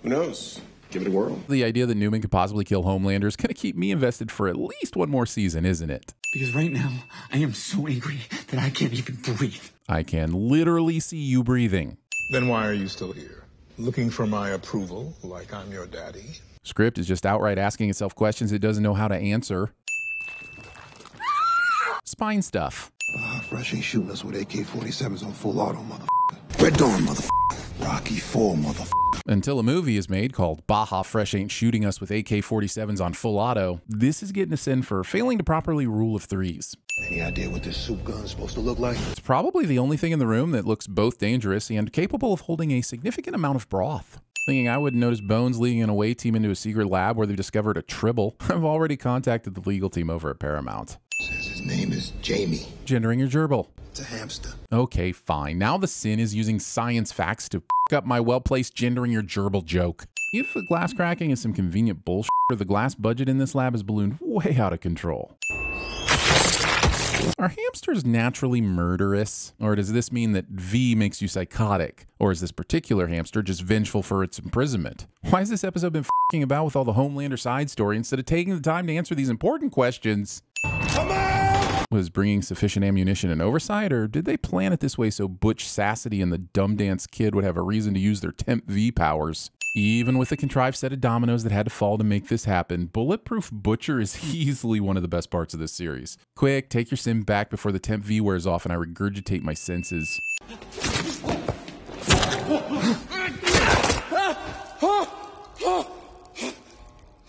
Who knows? Give it a whirl. The idea that Newman could possibly kill Homelander is going to keep me invested for at least one more season, isn't it? Because right now, I am so angry that I can't even breathe. I can literally see you breathing. Then why are you still here? Looking for my approval like I'm your daddy? Script is just outright asking itself questions it doesn't know how to answer. Spine stuff. Fresh ain't shooting us with AK-47s on full auto, motherfucker. Red Dawn, motherfucker. Rocky 4, motherfucker. Until a movie is made called Baja Fresh Ain't Shooting Us with AK-47s on full auto, this is getting us in for failing to properly rule of threes. Any idea what this soup gun's supposed to look like? It's probably the only thing in the room that looks both dangerous and capable of holding a significant amount of broth. Thinking I wouldn't notice Bones leading an away team into a secret lab where they've discovered a tribble, I've already contacted the legal team over at Paramount. Says his name is Jamie. Gendering your gerbil. It's a hamster. Okay, fine. Now the sin is using science facts to f*** up my well-placed gendering your gerbil joke. If the glass cracking is some convenient bullshit, the glass budget in this lab is ballooned way out of control. Are hamsters naturally murderous? Or does this mean that V makes you psychotic? Or is this particular hamster just vengeful for its imprisonment? Why has this episode been f***ing about with all the Homelander side story instead of taking the time to answer these important questions? Was bringing sufficient ammunition and oversight, or did they plan it this way so Butch Sassity and the Dumb Dance Kid would have a reason to use their Temp V powers? Even with the contrived set of dominoes that had to fall to make this happen, Bulletproof Butcher is easily one of the best parts of this series. Quick, take your sim back before the Temp V wears off and I regurgitate my senses.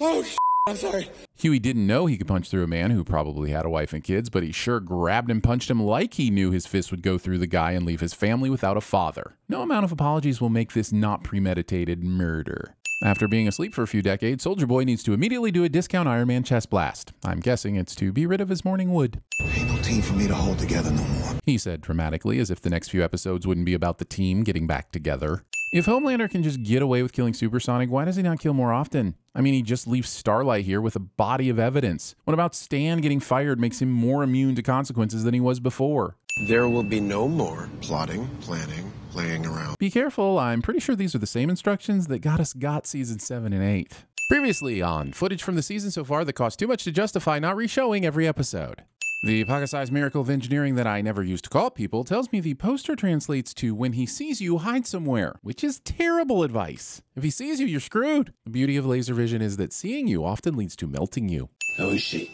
Oh, I'm sorry. Huey didn't know he could punch through a man who probably had a wife and kids, but he sure grabbed and punched him like he knew his fist would go through the guy and leave his family without a father. No amount of apologies will make this not premeditated murder. After being asleep for a few decades, Soldier Boy needs to immediately do a discount Iron Man chest blast. I'm guessing it's to be rid of his morning wood. Ain't no team for me to hold together no more. He said dramatically, as if the next few episodes wouldn't be about the team getting back together. If Homelander can just get away with killing Supersonic, why does he not kill more often? I mean, he just leaves Starlight here with a body of evidence. What about Stan getting fired makes him more immune to consequences than he was before? There will be no more plotting, planning, playing around. Be careful, I'm pretty sure these are the same instructions that got us season 7 and 8. Previously on footage from the season so far that cost too much to justify not re-showing every episode. The pocket-sized miracle of engineering that I never used to call people tells me the poster translates to when he sees you, hide somewhere, which is terrible advice. If he sees you, you're screwed. The beauty of laser vision is that seeing you often leads to melting you. How is she?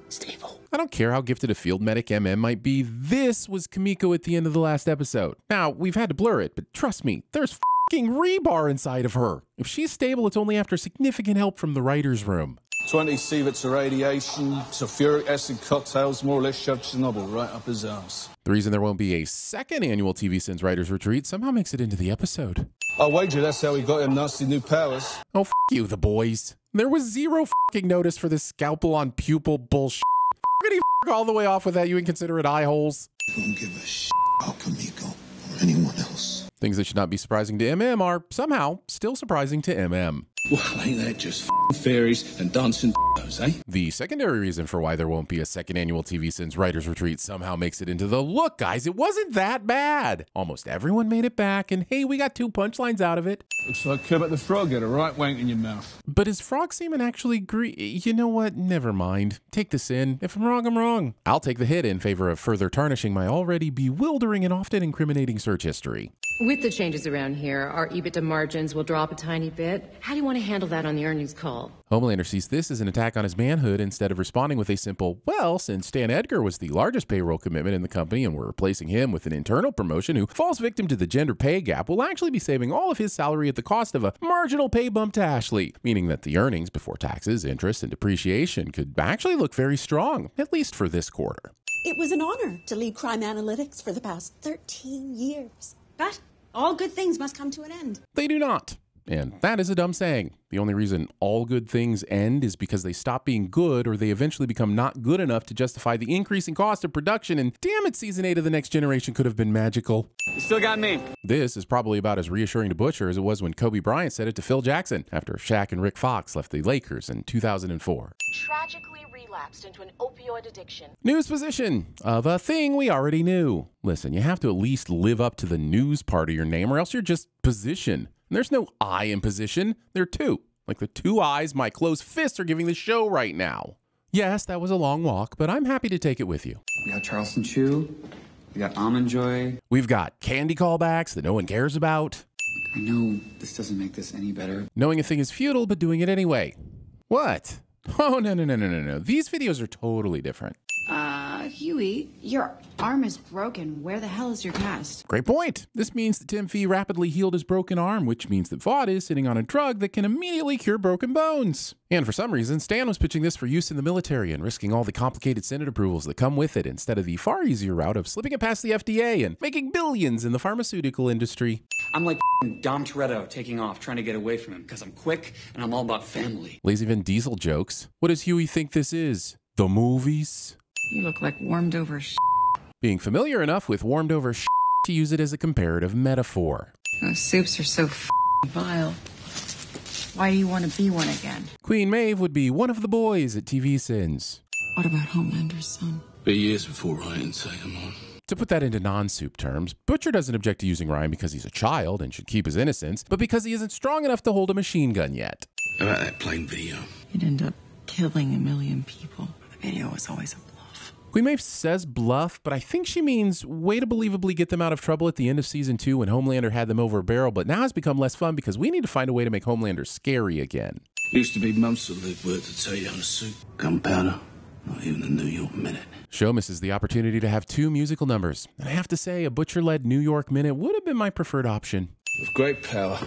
Stable. I don't care how gifted a field medic MM might be, this was Kimiko at the end of the last episode. Now, we've had to blur it, but trust me, there's f***ing rebar inside of her. If she's stable, it's only after significant help from the writer's room. 20 sievets of radiation, sulfuric acid cocktails, more or less shoved Chernobyl right up his ass. The reason there won't be a second annual TVSins Writers Retreat somehow makes it into the episode. I wager that's how he got him nasty new powers. Oh, f*** you, the boys. There was zero f***ing notice for this scalpel on pupil bullshit. F***ing he f*** all the way off with that, you inconsiderate eye holes. Don't give a shit about Kimiko or anyone else. Things that should not be surprising to MM are somehow still surprising to MM. Well, ain't that just fairies and dancing eh? The secondary reason for why there won't be a second annual TVSins Writers Retreat somehow makes it into the look, guys, it wasn't that bad. Almost everyone made it back, and hey, we got 2 punchlines out of it. Looks like Kermit the Frog had a right wank in your mouth. But is Frog Seaman actually You know what? Never mind. Take this in. If I'm wrong, I'm wrong. I'll take the hit in favor of further tarnishing my already bewildering and often incriminating search history. With the changes around here, our EBITDA margins will drop a tiny bit. How do you want to handle that on the earnings call? Homelander sees this as an attack on his manhood instead of responding with a simple, well, since Stan Edgar was the largest payroll commitment in the company and we're replacing him with an internal promotion who falls victim to the gender pay gap, we'll actually be saving all of his salary at the cost of a marginal pay bump to Ashley, meaning that the earnings before taxes, interest, and depreciation could actually look very strong, at least for this quarter. It was an honor to lead crime analytics for the past 13 years. But all good things must come to an end. They do not. And that is a dumb saying. The only reason all good things end is because they stop being good or they eventually become not good enough to justify the increasing cost of production, and damn it, season 8 of The Next Generation could have been magical. You still got me. This is probably about as reassuring to Butcher as it was when Kobe Bryant said it to Phil Jackson after Shaq and Rick Fox left the Lakers in 2004. Tragically relapsed into an opioid addiction. News position of a thing we already knew. Listen, you have to at least live up to the news part of your name or else you're just position. And there's no I in position. There are 2. Like the 2 eyes my closed fists are giving the show right now. Yes, that was a long walk, but I'm happy to take it with you. We got Charleston Chew. We got Almond Joy. We've got candy callbacks that no one cares about. I know this doesn't make this any better. Knowing a thing is futile, but doing it anyway. What? Oh, no. These videos are totally different. Huey, your arm is broken. Where the hell is your cast? Great point. This means that Tim Fee rapidly healed his broken arm, which means that Vaught is sitting on a drug that can immediately cure broken bones. And for some reason, Stan was pitching this for use in the military and risking all the complicated Senate approvals that come with it instead of the far easier route of slipping it past the FDA and making billions in the pharmaceutical industry. I'm like Dom Toretto taking off, trying to get away from him because I'm quick and I'm all about family. Lazy Vin Diesel jokes. What does Huey think this is? The movies? You look like warmed over Being familiar enough with warmed over to use it as a comparative metaphor. Those soups are so vile. Why do you want to be one again? Queen Maeve would be one of the boys at TVSins. What about Homelander's son? Be years before Ryan take him on. To put that into non-soup terms, Butcher doesn't object to using Ryan because he's a child and should keep his innocence, but because he isn't strong enough to hold a machine gun yet. How about that plain video? You'd end up killing a million people. The video was always a bluff. Queen Maeve says bluff, but I think she means way to believably get them out of trouble at the end of season 2 when Homelander had them over a barrel, but now it's become less fun because we need to find a way to make Homelander scary again. Used to be months of live work to tell you how to suit. Gunpowder, not even the New York Minute. Show misses the opportunity to have 2 musical numbers, and I have to say a Butcher-led New York Minute would have been my preferred option. With great power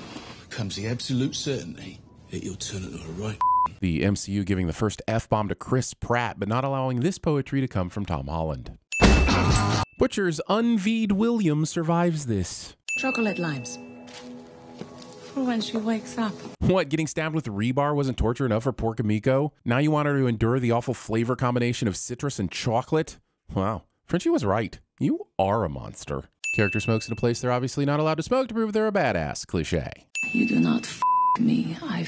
comes the absolute certainty that you'll turn into a right. The MCU giving the first F-bomb to Chris Pratt, but not allowing this poetry to come from Tom Holland. Butcher's Unveed Williams survives this. Chocolate limes. For when she wakes up. What, getting stabbed with rebar wasn't torture enough for poor Kimiko? Now you want her to endure the awful flavor combination of citrus and chocolate? Wow, Frenchie was right. You are a monster. Character smokes in a place they're obviously not allowed to smoke to prove they're a badass. Cliché. You do not me, I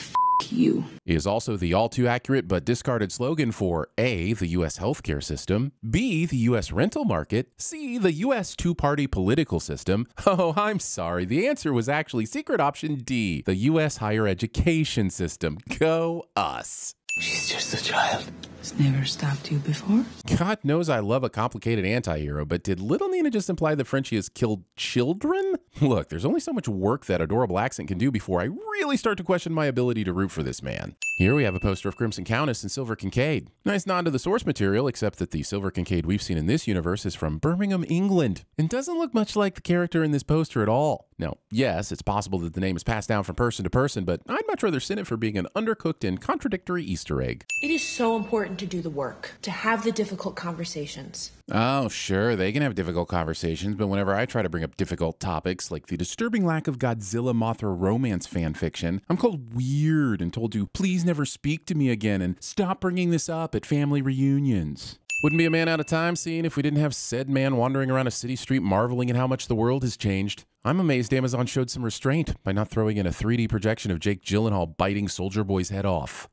you. Is also the all too accurate but discarded slogan for A, the U.S. healthcare system, B, the U.S. rental market, C, the U.S. two-party political system. Oh, I'm sorry. The answer was actually secret option D, the U.S. higher education system. Go us. She's just a child. It's never stopped you before? God knows I love a complicated anti-hero, but did little Nina just imply that Frenchie has killed children? Look, there's only so much work that adorable accent can do before I really start to question my ability to root for this man. Here we have a poster of Crimson Countess and Silver Kincaid. Nice nod to the source material, except that the Silver Kincaid we've seen in this universe is from Birmingham, England, and doesn't look much like the character in this poster at all. Now, yes, it's possible that the name is passed down from person to person, but I'd much rather sin it for being an undercooked and contradictory Easter egg. It is so important to do the work, to have the difficult conversations. Oh, sure, they can have difficult conversations, but whenever I try to bring up difficult topics, like the disturbing lack of Godzilla Mothra romance fan fiction, I'm called weird and told to please never speak to me again and stop bringing this up at family reunions. Wouldn't be a man out of time scene if we didn't have said man wandering around a city street marveling at how much the world has changed. I'm amazed Amazon showed some restraint by not throwing in a 3D projection of Jake Gyllenhaal biting Soldier Boy's head off.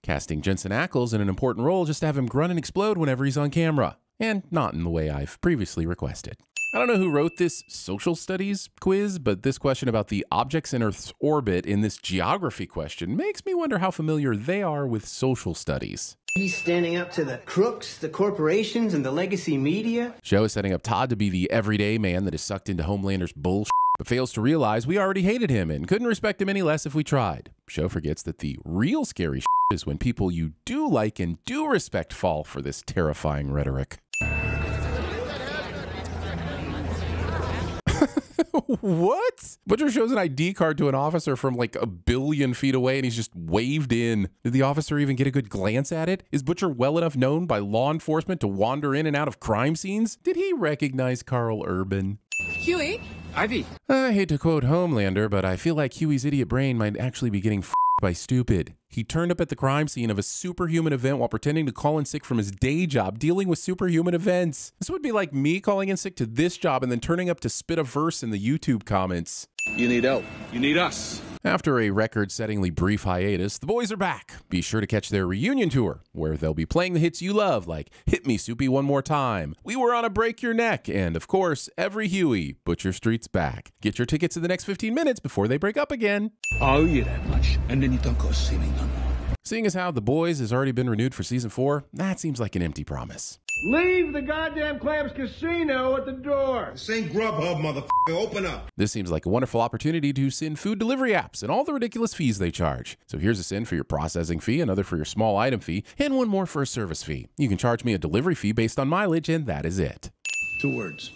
Casting Jensen Ackles in an important role just to have him grunt and explode whenever he's on camera, and not in the way I've previously requested. I don't know who wrote this social studies quiz, but this question about the objects in Earth's orbit in this geography question makes me wonder how familiar they are with social studies. He's standing up to the crooks, the corporations, and the legacy media. Show is setting up Todd to be the everyday man that is sucked into Homelander's bullshit, but fails to realize we already hated him and couldn't respect him any less if we tried. Show forgets that the real scary shit is when people you do like and do respect fall for this terrifying rhetoric. What? Butcher shows an ID card to an officer from like 1 billion feet away and he's just waved in. Did the officer even get a good glance at it? Is Butcher well enough known by law enforcement to wander in and out of crime scenes? Did he recognize Carl Urban? Huey? Ivy. I hate to quote Homelander, but I feel like Huey's idiot brain might actually be getting by stupid. He turned up at the crime scene of a superhuman event while pretending to call in sick from his day job dealing with superhuman events. This would be like me calling in sick to this job and then turning up to spit a verse in the YouTube comments. You need help. You need us. After a record-settingly brief hiatus, the boys are back. Be sure to catch their reunion tour, where they'll be playing the hits you love, like Hit Me Soupy One More Time, We Were on a Break Your Neck, and of course, every Huey, Butcher Street's back. Get your tickets in the next 15 minutes before they break up again. I owe you that much, and then you don't go see me no more. Seeing as how The Boys has already been renewed for season 4, that seems like an empty promise. Leave the goddamn Clams Casino at the door. This ain't Grubhub, motherfucker. Open up. This seems like a wonderful opportunity to send food delivery apps and all the ridiculous fees they charge. So here's a send for your processing fee, another for your small item fee, and one more for a service fee. You can charge me a delivery fee based on mileage, and that is it. 2 words.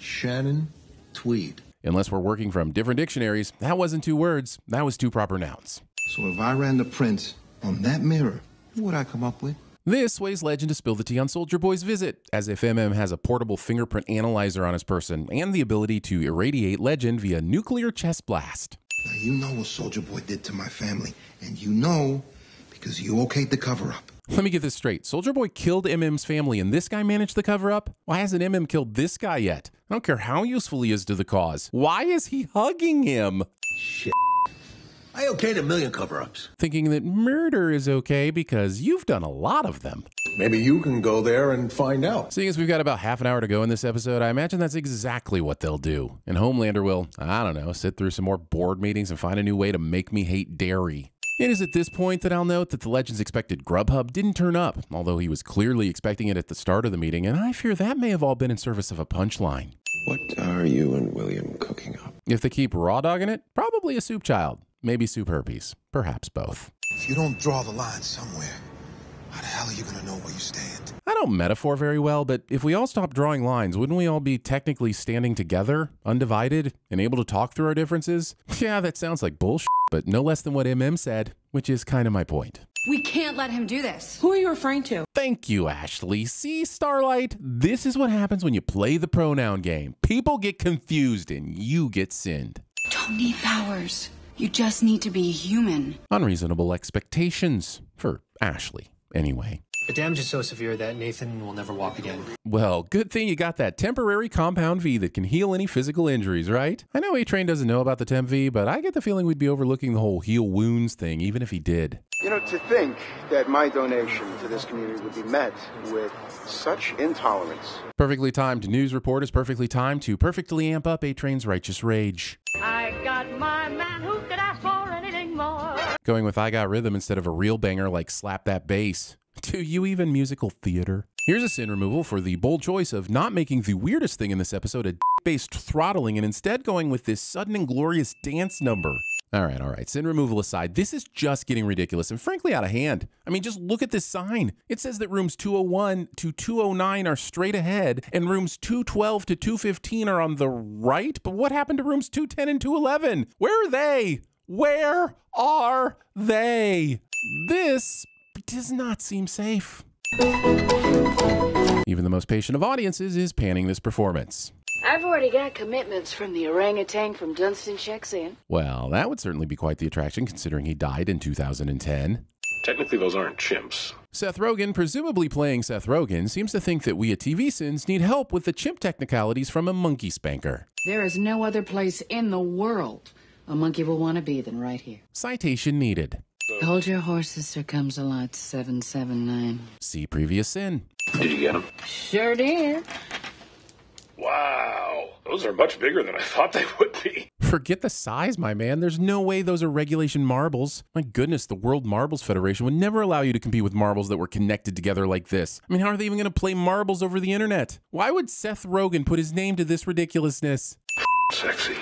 Shannon Tweed. Unless we're working from different dictionaries, that wasn't 2 words, that was 2 proper nouns. So if I ran the prints on that mirror, what would I come up with? This sways Legend to spill the tea on Soldier Boy's visit, as if MM has a portable fingerprint analyzer on his person and the ability to irradiate Legend via nuclear chest blast. Now you know what Soldier Boy did to my family, and you know because you okayed the cover-up. Let me get this straight. Soldier Boy killed MM's family and this guy managed the cover-up? Why hasn't MM killed this guy yet? I don't care how useful he is to the cause. Why is he hugging him? Shit. I okayed 1 million cover-ups. Thinking that murder is okay because you've done a lot of them. Maybe you can go there and find out. Seeing as we've got about half an hour to go in this episode, I imagine that's exactly what they'll do. And Homelander will, I don't know, sit through some more board meetings and find a new way to make me hate dairy. It is at this point that I'll note that the Legends expected Grubhub didn't turn up, although he was clearly expecting it at the start of the meeting, and I fear that may have all been in service of a punchline. What are you and William cooking up? If they keep raw dogging it, probably a soup child. Maybe soup herpes. Perhaps both. If you don't draw the line somewhere, how the hell are you going to know where you stand? I don't metaphor very well, but if we all stopped drawing lines, wouldn't we all be technically standing together, undivided, and able to talk through our differences? Yeah, that sounds like bullshit, but no less than what MM said, which is kind of my point. We can't let him do this. Who are you referring to? Thank you, Ashley. See, Starlight? This is what happens when you play the pronoun game. People get confused and you get sinned. Don't need powers. You just need to be human. Unreasonable expectations for Ashley. Anyway. The damage is so severe that Nathan will never walk again. Well, good thing you got that temporary compound V that can heal any physical injuries, right? I know A-Train doesn't know about the Temp V, but I get the feeling we'd be overlooking the whole heal wounds thing, even if he did. You know, to think that my donation to this community would be met with such intolerance. Perfectly timed news report is perfectly timed to perfectly amp up A-Train's righteous rage. I got my man, who could ask for anything more? Going with I Got Rhythm instead of a real banger like Slap That Bass. Do you even musical theater? Here's a sin removal for the bold choice of not making the weirdest thing in this episode a based throttling and instead going with this sudden and glorious dance number. All right. Sin removal aside, this is just getting ridiculous and frankly out of hand. I mean, just look at this sign. It says that rooms 201 to 209 are straight ahead and rooms 212 to 215 are on the right. But what happened to rooms 210 and 211? Where are they? Where are they? This does not seem safe. Even the most patient of audiences is panning this performance. I've already got commitments from the orangutan from Dunstan Checks In. Well, that would certainly be quite the attraction considering he died in 2010. Technically, those aren't chimps. Seth Rogen, presumably playing Seth Rogen, seems to think that we at TVSins need help with the chimp technicalities from a monkey spanker. There is no other place in the world a monkey will want to be than right here. Citation needed. Hold your horses, there comes a lot 779. See previous sin. Did you get them? Sure did. Wow, those are much bigger than I thought they would be. Forget the size, my man. There's no way those are regulation marbles. My goodness, the World Marbles Federation would never allow you to compete with marbles that were connected together like this. I mean, how are they even going to play marbles over the internet? Why would Seth Rogen put his name to this ridiculousness? Sexy.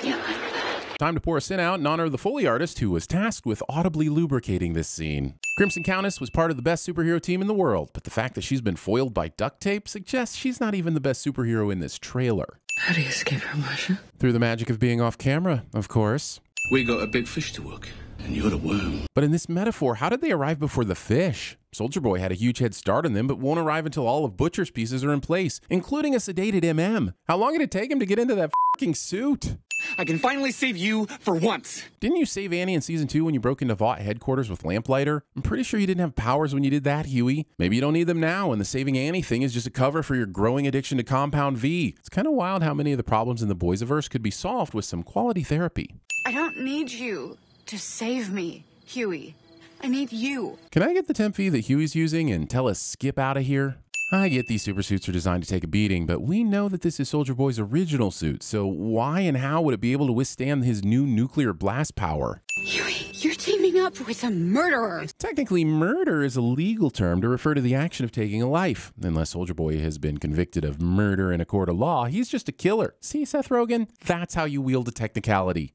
Yeah, like that. Time to pour a sin out in honor of the Foley artist who was tasked with audibly lubricating this scene. Crimson Countess was part of the best superhero team in the world, but the fact that she's been foiled by duct tape suggests she's not even the best superhero in this trailer. How do you escape from Russia? Through the magic of being off camera, of course. We got a big fish to hook, and you're the worm. But in this metaphor, how did they arrive before the fish? Soldier Boy had a huge head start on them, but won't arrive until all of Butcher's pieces are in place, including a sedated MM. How long did it take him to get into that f***ing suit? I can finally save you for once. Didn't you save Annie in season 2 when you broke into Vought headquarters with Lamplighter? I'm pretty sure you didn't have powers when you did that, Huey. Maybe you don't need them now, and the saving Annie thing is just a cover for your growing addiction to Compound V. It's kind of wild how many of the problems in the Boysiverse could be solved with some quality therapy. I don't need you to save me, Huey. I need you. Can I get the temp V that Huey's using and tell us skip out of here? I get these super suits are designed to take a beating, but we know that this is Soldier Boy's original suit, so why and how would it be able to withstand his new nuclear blast power? Huey, you're teaming up with a murderer. Technically, murder is a legal term to refer to the action of taking a life. Unless Soldier Boy has been convicted of murder in a court of law, he's just a killer. See, Seth Rogen? That's how you wield a technicality.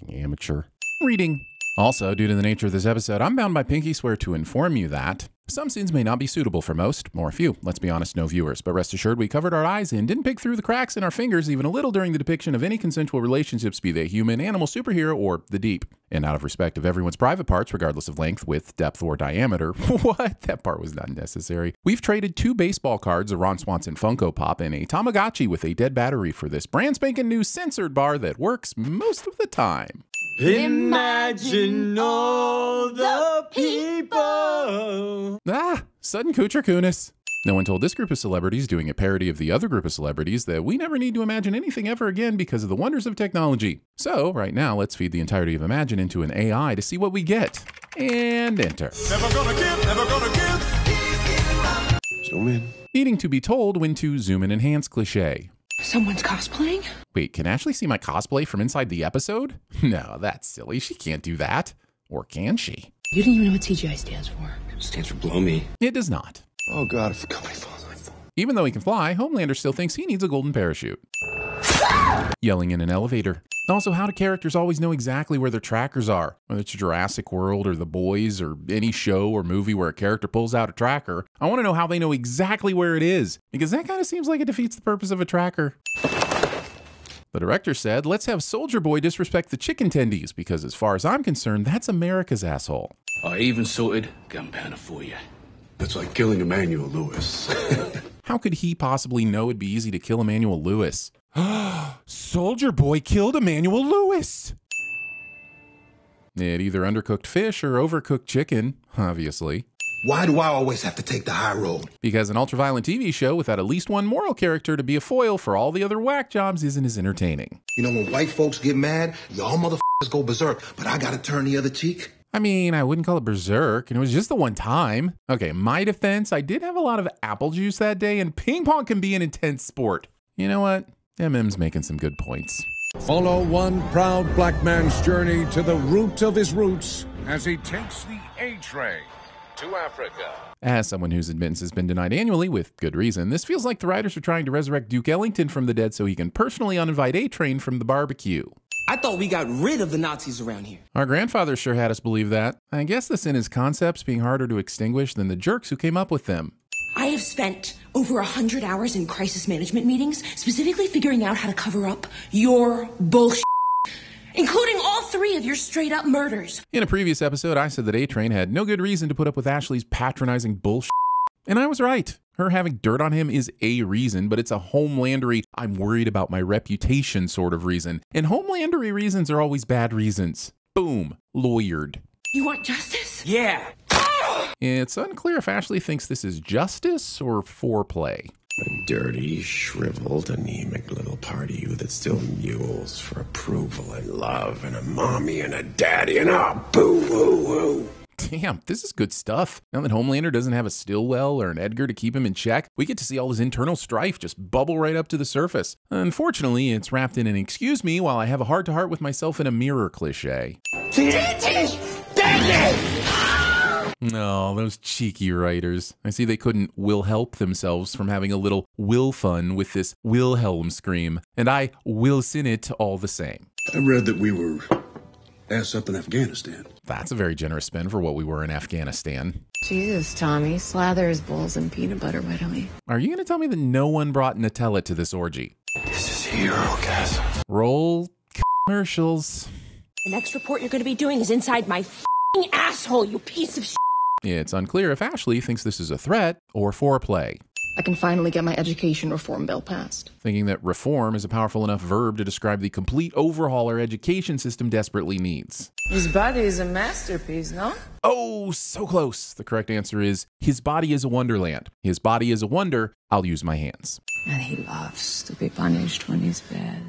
F***ing amateur. Reading. Also, due to the nature of this episode, I'm bound by pinky swear to inform you that some scenes may not be suitable for most, or a few, let's be honest, no viewers. But rest assured, we covered our eyes and didn't pick through the cracks in our fingers even a little during the depiction of any consensual relationships, be they human, animal, superhero, or the deep. And out of respect of everyone's private parts, regardless of length, width, depth, or diameter, what? That part was not necessary. We've traded 2 baseball cards, a Ron Swanson Funko Pop, and a Tamagotchi with a dead battery for this brand spanking new censored bar that works most of the time. Imagine all the people. Sudden Kucher Kunis. No one told this group of celebrities doing a parody of the other group of celebrities that we never need to imagine anything ever again because of the wonders of technology. So right now, let's feed the entirety of Imagine into an AI to see what we get. And enter. Never gonna give, never gonna give. Zoom in. Needing to be told when to zoom and enhance cliche. Someone's cosplaying? Wait, can Ashley see my cosplay from inside the episode? No, that's silly. She can't do that. Or can she? You didn't even know what CGI stands for. It stands for blow me. It does not. Oh God, if the company falls, I fall. Even though he can fly, Homelander still thinks he needs a golden parachute. Yelling in an elevator. Also, how do characters always know exactly where their trackers are? Whether it's Jurassic World or The Boys or any show or movie where a character pulls out a tracker, I want to know how they know exactly where it is, because that kind of seems like it defeats the purpose of a tracker. The director said, let's have Soldier Boy disrespect the chicken tendies, because as far as I'm concerned, that's America's asshole. I even sorted gunpowder for you. That's like killing Emmanuel Lewis. How could he possibly know it'd be easy to kill Emmanuel Lewis? Soldier Boy killed Emmanuel Lewis! It either undercooked fish or overcooked chicken, obviously. Why do I always have to take the high road? Because an ultra-violent TV show without at least one moral character to be a foil for all the other whack jobs isn't as entertaining. You know, when white folks get mad, y'all motherfuckers go berserk, but I gotta turn the other cheek. I mean, I wouldn't call it berserk, and it was just the one time. Okay, in my defense, I did have a lot of apple juice that day, and ping pong can be an intense sport. You know what? MM's making some good points. Follow one proud black man's journey to the root of his roots as he takes the A-train to Africa. As someone whose admittance has been denied annually, with good reason, this feels like the writers are trying to resurrect Duke Ellington from the dead so he can personally uninvite A-Train from the barbecue. I thought we got rid of the Nazis around here. Our grandfather sure had us believe that. I guess the sin is concepts being harder to extinguish than the jerks who came up with them. I have spent over 100 hours in crisis management meetings, specifically figuring out how to cover up your bullshit, including all 3 of your straight-up murders. In a previous episode, I said that A-Train had no good reason to put up with Ashley's patronizing bullshit. And I was right. Her having dirt on him is a reason, but it's a Homelandery, I'm worried about my reputation sort of reason. And Homelandery reasons are always bad reasons. Boom. Lawyered. You want justice? Yeah. It's unclear if Ashley thinks this is justice or foreplay. A dirty, shriveled, anemic little part of you that still mules for approval and love and a mommy and a daddy and a boo-woo-woo. Damn, this is good stuff. Now that Homelander doesn't have a Stillwell or an Edgar to keep him in check, we get to see all his internal strife just bubble right up to the surface. Unfortunately, it's wrapped in an excuse me while I have a heart-to-heart with myself in a mirror cliche. No, those cheeky writers. I see they couldn't will help themselves from having a little will fun with this Wilhelm scream, and I will sin it all the same. I read that we were ass up in Afghanistan. That's a very generous spin for what we were in Afghanistan. Jesus, Tommy, slather his bowls in peanut butter, why don't we? Are you going to tell me that no one brought Nutella to this orgy? This is hero-gasm. Roll commercials. The next report you're going to be doing is inside my f***ing asshole, you piece of shit. It's unclear if Ashley thinks this is a threat or foreplay. I can finally get my education reform bill passed. Thinking that reform is a powerful enough verb to describe the complete overhaul our education system desperately needs. His body is a masterpiece, no? Oh, so close. The correct answer is his body is a wonderland. His body is a wonder. I'll use my hands. And he loves to be punished when he's bad.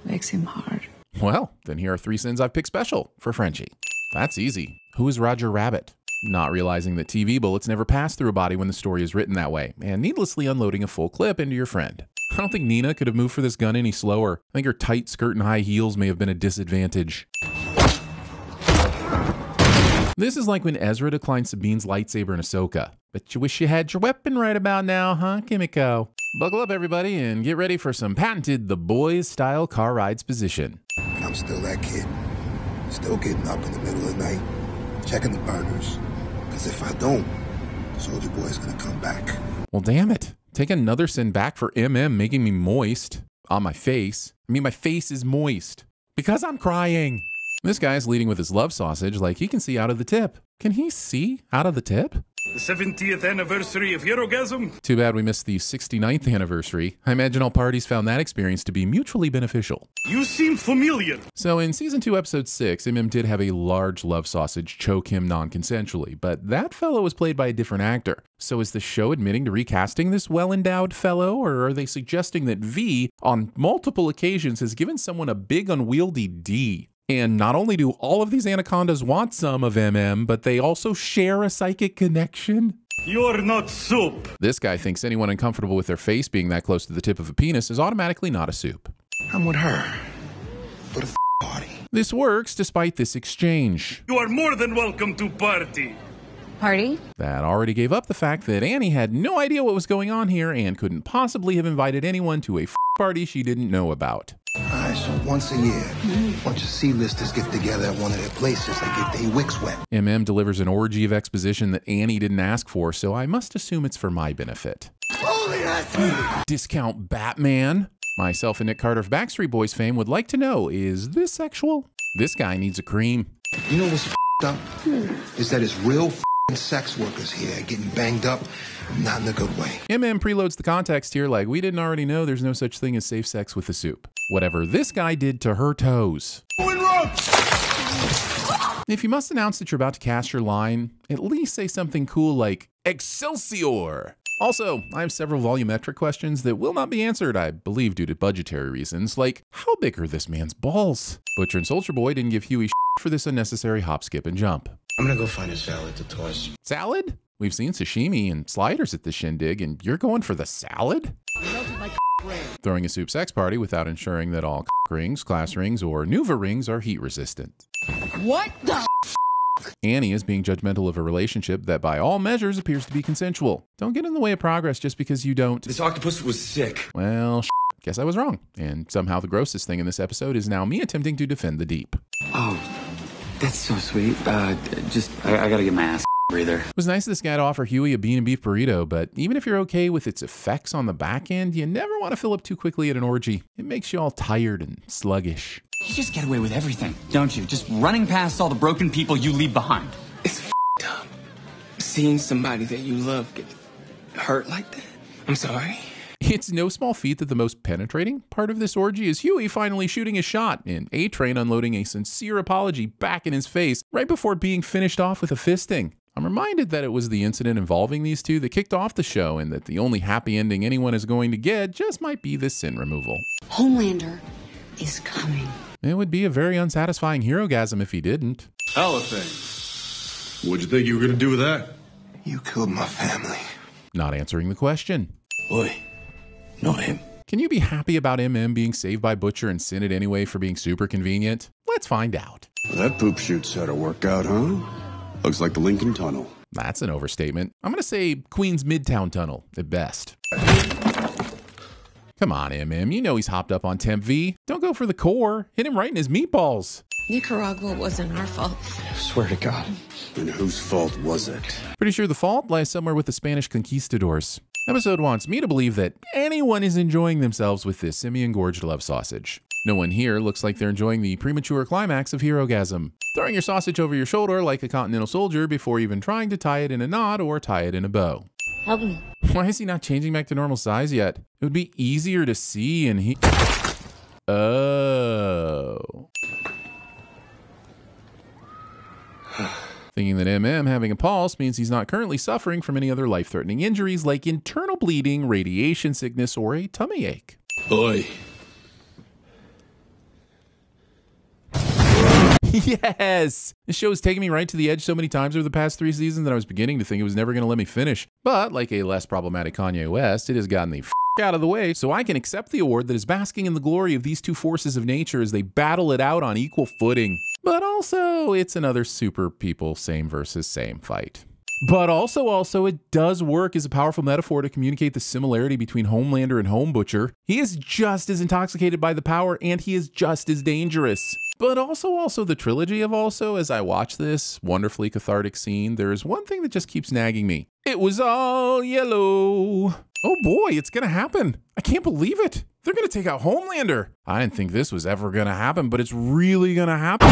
Makes him hard. Well, then here are 3 sins I've picked special for Frenchie. That's easy. Who is Roger Rabbit? Not realizing that TV bullets never pass through a body when the story is written that way, and needlessly unloading a full clip into your friend. I don't think Nina could have moved for this gun any slower. I think her tight skirt and high heels may have been a disadvantage. This is like when Ezra declined Sabine's lightsaber in Ahsoka. Bet you wish you had your weapon right about now, huh, Kimiko? Buckle up, everybody, and get ready for some patented The Boys-style car rides position. And I'm still that kid. Still getting up in the middle of the night, checking the burners. Because if I don't, Soldier Boy's gonna come back. Well, damn it. Take another sin back for making me moist. On my face. I mean, my face is moist. Because I'm crying. This guy's leading with his love sausage like he can see out of the tip. Can he see out of the tip? The 70th anniversary of Herogasm? Too bad we missed the 69th anniversary. I imagine all parties found that experience to be mutually beneficial. You seem familiar. So in Season 2, Episode 6, did have a large love sausage choke him non-consensually, but that fellow was played by a different actor. So is the show admitting to recasting this well-endowed fellow, or are they suggesting that V, on multiple occasions, has given someone a big unwieldy D? And not only do all of these anacondas want some of but they also share a psychic connection. You're not soup. This guy thinks anyone uncomfortable with their face being that close to the tip of a penis is automatically not a soup. I'm with her. For the party. This works despite this exchange. You are more than welcome to party. Party? That already gave up the fact that Annie had no idea what was going on here and couldn't possibly have invited anyone to a party she didn't know about. Alright, so once a year, a bunch of C-listers get together at one of their places. They get their wicks wet. Delivers an orgy of exposition that Annie didn't ask for, so I must assume it's for my benefit. Discount Batman? Myself and Nick Carter of Backstreet Boys fame would like to know, is this sexual? This guy needs a cream. You know what's up? Is that it's real sex workers here getting banged up, not in a good way. Preloads the context here like we didn't already know there's no such thing as safe sex with the soup. Whatever this guy did to her toes. If you must announce that you're about to cast your line, at least say something cool like, Excelsior! Also, I have several volumetric questions that will not be answered, I believe due to budgetary reasons, like, how big are this man's balls? Butcher and Soldier Boy didn't give Huey for this unnecessary hop, skip, and jump. I'm gonna go find a salad to toss. Salad? We've seen sashimi and sliders at the shindig, and you're going for the salad? Throwing a soup sex party without ensuring that all rings, class rings, or Nuva rings are heat resistant. What the? Annie is being judgmental of a relationship that by all measures appears to be consensual. Don't get in the way of progress just because you don't. This octopus was sick. Well, guess I was wrong. And somehow the grossest thing in this episode is now me attempting to defend the deep. Oh, that's so sweet. I gotta get my ass breather. It was nice of this guy to offer Huey a bean and beef burrito, but even if you're okay with its effects on the back end, you never want to fill up too quickly at an orgy. It makes you all tired and sluggish. You just get away with everything, don't you? Just running past all the broken people you leave behind. It's f***ed up. Seeing somebody that you love get hurt like that. I'm sorry. It's no small feat that the most penetrating part of this orgy is Huey finally shooting a shot and A-Train unloading a sincere apology back in his face right before being finished off with a fisting. I'm reminded that it was the incident involving these two that kicked off the show and that the only happy ending anyone is going to get just might be this sin removal. Homelander is coming. It would be a very unsatisfying hero-gasm if he didn't. Elephant. What'd you think you were gonna do with that? You killed my family. Not answering the question. Oi, not him. Can you be happy about MM being saved by Butcher and sent it anyway for being super convenient? Let's find out. That poop shoot's had a workout, huh? Looks like the Lincoln Tunnel. That's an overstatement. I'm gonna say Queens Midtown Tunnel at best. Come on, MM. You know he's hopped up on Temp V. Don't go for the core. Hit him right in his meatballs. Nicaragua wasn't our fault. Swear to God. And whose fault was it? Pretty sure the fault lies somewhere with the Spanish conquistadors. Episode wants me to believe that anyone is enjoying themselves with this semi-engorged love sausage. No one here looks like they're enjoying the premature climax of hero-gasm. Throwing your sausage over your shoulder like a continental soldier before even trying to tie it in a knot or tie it in a bow. Help me. Why is he not changing back to normal size yet? It would be easier to see and he... Oh. Thinking that MM having a pulse means he's not currently suffering from any other life-threatening injuries like internal bleeding, radiation sickness, or a tummy ache. Oi. Yes! This show has taken me right to the edge so many times over the past 3 seasons that I was beginning to think it was never going to let me finish. But, like a less problematic Kanye West, it has gotten the f*** out of the way so I can accept the award that is basking in the glory of these two forces of nature as they battle it out on equal footing. But also, it's another super people same versus same fight. But also, it does work as a powerful metaphor to communicate the similarity between Homelander and Home Butcher. He is just as intoxicated by the power, and he is just as dangerous. But also the trilogy of also, as I watch this wonderfully cathartic scene, there is one thing that just keeps nagging me. It was all yellow. Oh boy, it's gonna happen. I can't believe it. They're gonna take out Homelander. I didn't think this was ever gonna happen, but it's really gonna happen.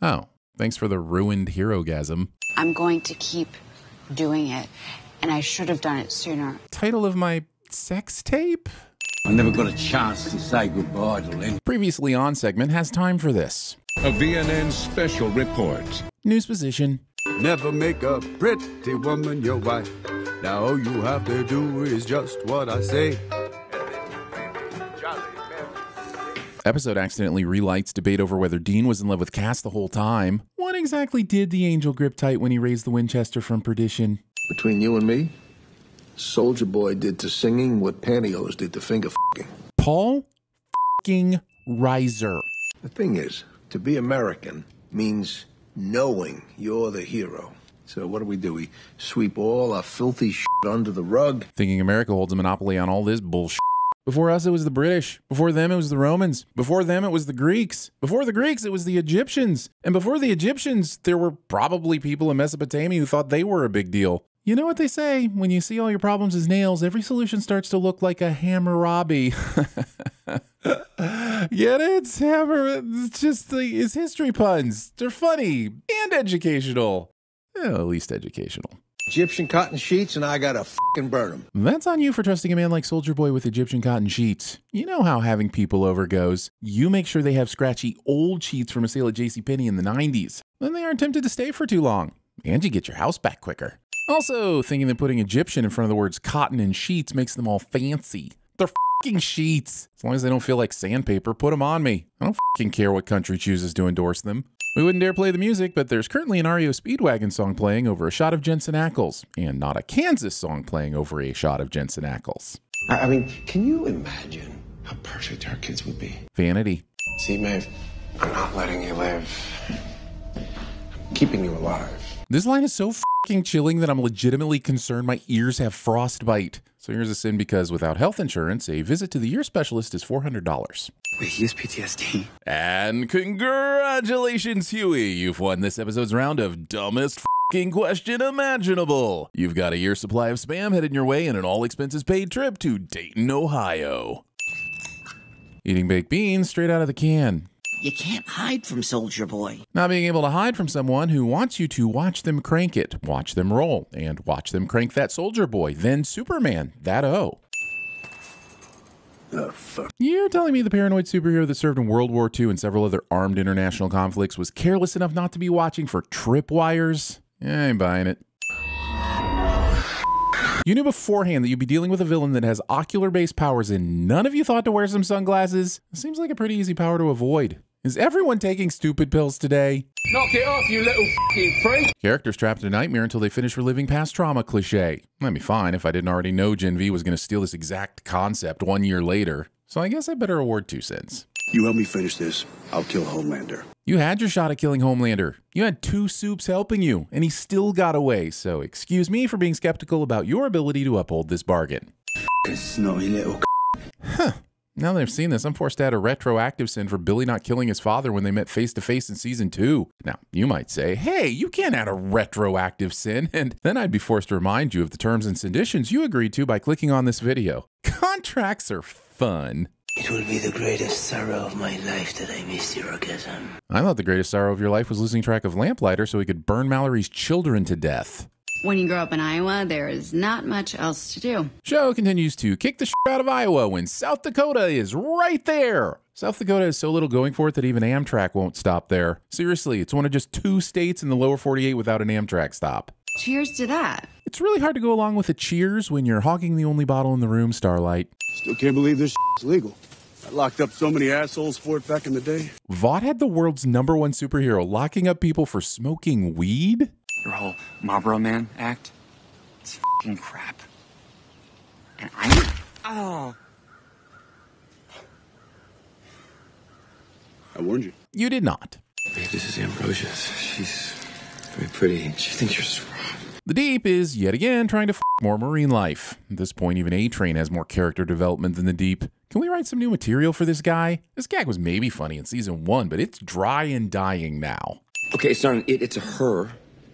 Oh, thanks for the ruined hero-gasm. I'm going to keep doing it, and I should have done it sooner. Title of my sex tape? I never got a chance to say goodbye to Lynn. Previously on segment has time for this. A VNN special report. News position. Never make a pretty woman your wife. Now all you have to do is just what I say. Episode accidentally relights debate over whether Dean was in love with Cass the whole time. What exactly did the angel grip tight when he raised the Winchester from perdition? Between you and me, Soldier Boy did to singing what pantyhose did to finger f***ing. Paul f***ing Reiser. The thing is, to be American means knowing you're the hero. So what do? We sweep all our filthy shit under the rug? Thinking America holds a monopoly on all this bullshit. Before us, it was the British. Before them, it was the Romans. Before them, it was the Greeks. Before the Greeks, it was the Egyptians. And before the Egyptians, there were probably people in Mesopotamia who thought they were a big deal. You know what they say? When you see all your problems as nails, every solution starts to look like a Hammurabi. Get it? It's just it's history puns. They're funny and educational. At least educational. Egyptian cotton sheets, and I gotta fucking burn them. That's on you for trusting a man like Soldier Boy with Egyptian cotton sheets. You know how having people over goes. You make sure they have scratchy old sheets from a sale at JCPenney in the 90s. Then they aren't tempted to stay for too long. And you get your house back quicker. Also, thinking that putting Egyptian in front of the words cotton and sheets makes them all fancy. They're fucking sheets. As long as they don't feel like sandpaper, put them on me. I don't fucking care what country chooses to endorse them. We wouldn't dare play the music, but there's currently an REO Speedwagon song playing over a shot of Jensen Ackles, and not a Kansas song playing over a shot of Jensen Ackles. I mean, can you imagine how perfect our kids would be? Vanity. See, Maeve, I'm not letting you live. I'm keeping you alive. This line is so fucking chilling that I'm legitimately concerned my ears have frostbite. So here's a sin because without health insurance, a visit to the ear specialist is $400. Wait, he has PTSD. And congratulations, Huey. You've won this episode's round of dumbest fucking question imaginable. You've got a year's supply of Spam headed your way and an all expenses paid trip to Dayton, Ohio. Eating baked beans straight out of the can. You can't hide from Soldier Boy. Not being able to hide from someone who wants you to watch them crank it, watch them roll, and watch them crank that Soldier Boy, then Superman, that O. Oh, fuck. You're telling me the paranoid superhero that served in World War II and several other armed international conflicts was careless enough not to be watching for tripwires? I ain't buying it. You knew beforehand that you'd be dealing with a villain that has ocular-based powers and none of you thought to wear some sunglasses? It seems like a pretty easy power to avoid. Is everyone taking stupid pills today? Knock it off, you little fucking freak! Characters trapped in a nightmare until they finish reliving past trauma cliche. That'd be fine if I didn't already know Gen V was going to steal this exact concept 1 year later. So I guess I better award 2 cents. You help me finish this, I'll kill Homelander. You had your shot at killing Homelander. You had 2 soups helping you, and he still got away. So excuse me for being skeptical about your ability to uphold this bargain. Snotty little Huh. Now that I've seen this, I'm forced to add a retroactive sin for Billy not killing his father when they met face to face in season 2. Now, you might say, hey, you can't add a retroactive sin, and then I'd be forced to remind you of the terms and conditions you agreed to by clicking on this video. Contracts are fun. It will be the greatest sorrow of my life that I missed your orgasm. I thought the greatest sorrow of your life was losing track of Lamplighter so he could burn Mallory's children to death. When you grow up in Iowa, there is not much else to do. Show continues to kick the shit out of Iowa when South Dakota is right there. South Dakota has so little going for it that even Amtrak won't stop there. Seriously, it's one of just 2 states in the lower 48 without an Amtrak stop. Cheers to that. It's really hard to go along with a cheers when you're hogging the only bottle in the room, Starlight. Still can't believe this is legal. I locked up so many assholes for it back in the day. Vought had the world's #1 superhero locking up people for smoking weed? Your whole Marlboro Man act, it's fucking crap. And I warned you. You did not. Babe, this is Ambrosia's. She's very pretty and she thinks you're suave. The Deep is, yet again, trying to f more marine life. At this point, even A-Train has more character development than the Deep. Can we write some new material for this guy? This gag was maybe funny in season 1, but it's dry and dying now. Okay, it's not an it, it's a her.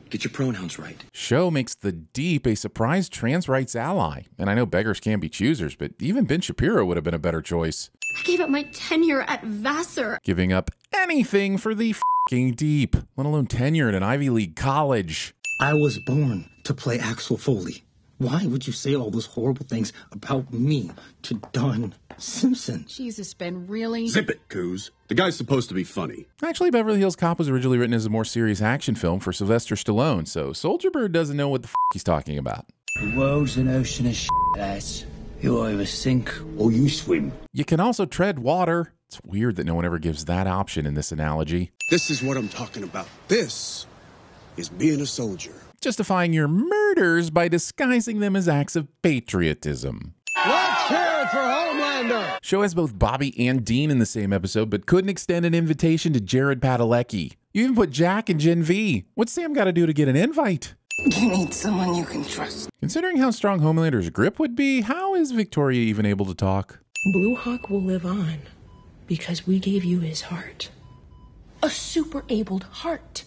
Get your pronouns right. Show makes the Deep a surprise trans rights ally. And I know beggars can be choosers, but even Ben Shapiro would have been a better choice. I gave up my tenure at Vassar. Giving up anything for the f***ing Deep, let alone tenure at an Ivy League college. I was born to play Axel Foley. Why would you say all those horrible things about me to Don Simpson? Jesus, Ben, really? Zip it, Coos. The guy's supposed to be funny. Actually, Beverly Hills Cop was originally written as a more serious action film for Sylvester Stallone, so Soldier Bird doesn't know what the f*** he's talking about. The world's an ocean of shit, lads. You either sink or you swim. You can also tread water. It's weird that no one ever gives that option in this analogy. This is what I'm talking about. This is being a soldier. Justifying your murders by disguising them as acts of patriotism. Let's hear it for Homelander! Show has both Bobby and Dean in the same episode, but couldn't extend an invitation to Jared Padalecki. You even put Jack and Gen V. What's Sam got to do to get an invite? You need someone you can trust. Considering how strong Homelander's grip would be, how is Victoria even able to talk? Blue Hawk will live on because we gave you his heart. A super-abled heart.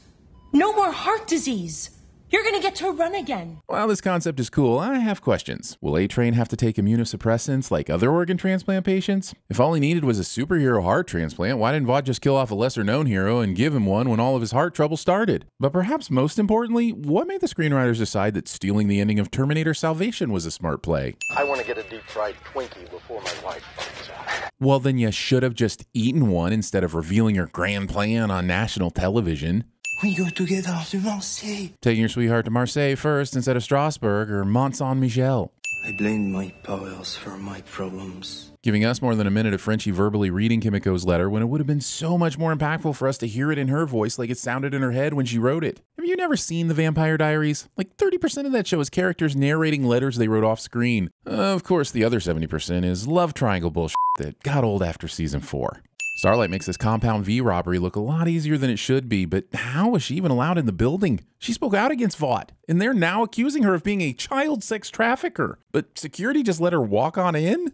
No more heart disease. You're gonna get to run again. While this concept is cool, I have questions. Will A-Train have to take immunosuppressants like other organ transplant patients? If all he needed was a superhero heart transplant, why didn't Vought just kill off a lesser-known hero and give him one when all of his heart trouble started? But perhaps most importantly, what made the screenwriters decide that stealing the ending of Terminator Salvation was a smart play? I want to get a deep-fried Twinkie before my wife finds out. Well, then you should have just eaten one instead of revealing your grand plan on national television. We go together to Marseille. Taking your sweetheart to Marseille first instead of Strasbourg or Mont-Saint-Michel. I blamed my powers for my problems. Giving us more than a minute of Frenchie verbally reading Kimiko's letter when it would have been so much more impactful for us to hear it in her voice like it sounded in her head when she wrote it. Have you never seen The Vampire Diaries? Like 30% of that show is characters narrating letters they wrote off screen. Of course, the other 70% is love triangle bullshit that got old after season 4. Starlight makes this Compound V robbery look a lot easier than it should be, but how was she even allowed in the building? She spoke out against Vought, and they're now accusing her of being a child sex trafficker. But security just let her walk on in?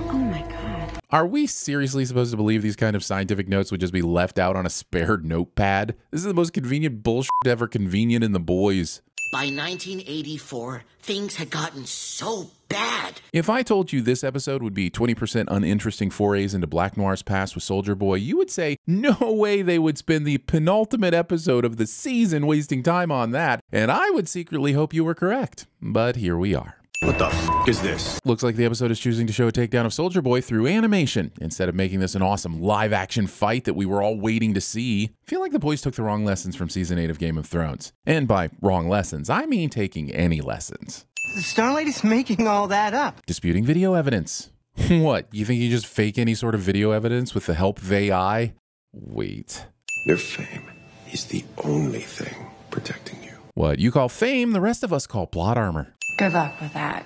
Oh my God. Are we seriously supposed to believe these kind of scientific notes would just be left out on a spared notepad? This is the most convenient bullshit ever convenient in The Boys. By 1984, things had gotten so bad. If I told you this episode would be 20% uninteresting forays into Black Noir's past with Soldier Boy, you would say, no way they would spend the penultimate episode of the season wasting time on that, and I would secretly hope you were correct. But here we are. What the f is this? Looks like the episode is choosing to show a takedown of Soldier Boy through animation, instead of making this an awesome live-action fight that we were all waiting to see. I feel like the boys took the wrong lessons from Season 8 of Game of Thrones. And by wrong lessons, I mean taking any lessons. Starlight is making all that up. Disputing video evidence. What, you think you just fake any sort of video evidence with the help of AI? Wait. Your fame is the only thing protecting you. What you call fame, the rest of us call plot armor. Good luck with that.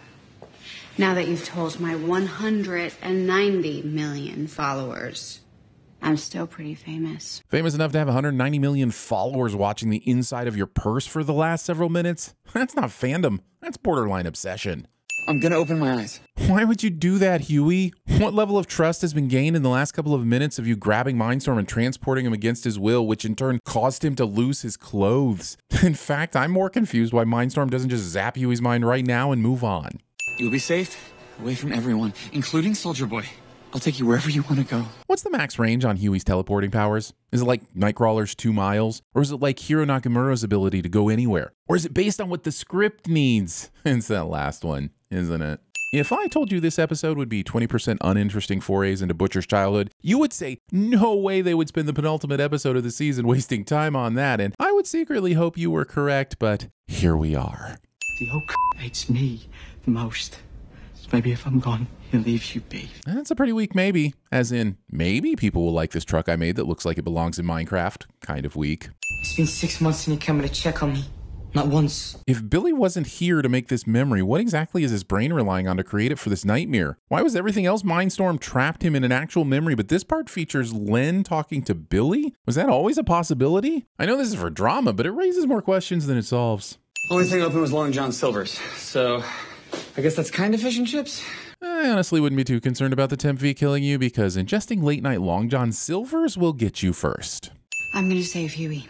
Now that you've told my 190 million followers, I'm still pretty famous. Famous enough to have 190 million followers watching the inside of your purse for the last several minutes? That's not fandom. That's borderline obsession. I'm gonna open my eyes. Why would you do that, Huey? What level of trust has been gained in the last couple of minutes of you grabbing Mindstorm and transporting him against his will, which in turn caused him to lose his clothes? In fact, I'm more confused why Mindstorm doesn't just zap Huey's mind right now and move on. You'll be safe, away from everyone, including Soldier Boy. I'll take you wherever you want to go. What's the max range on Huey's teleporting powers? Is it like Nightcrawler's 2 miles? Or is it like Hiro Nakamura's ability to go anywhere? Or is it based on what the script needs? It's that last one, isn't it? If I told you this episode would be 20% uninteresting forays into Butcher's childhood, you would say, no way they would spend the penultimate episode of the season wasting time on that, and I would secretly hope you were correct, but here we are. The old hates me the most. So maybe if I'm gone, he leaves you be. That's a pretty weak maybe. As in, maybe people will like this truck I made that looks like it belongs in Minecraft. Kind of weak. It's been 6 months and you're coming to check on me. Not once. If Billy wasn't here to make this memory, what exactly is his brain relying on to create it for this nightmare? Why was everything else Mindstorm trapped him in an actual memory, but this part features Len talking to Billy? Was that always a possibility? I know this is for drama, but it raises more questions than it solves. Only thing open was Long John Silver's, so I guess that's kind of fish and chips. I honestly wouldn't be too concerned about the Temp V killing you because ingesting late night Long John Silver's will get you first. I'm going to save Huey.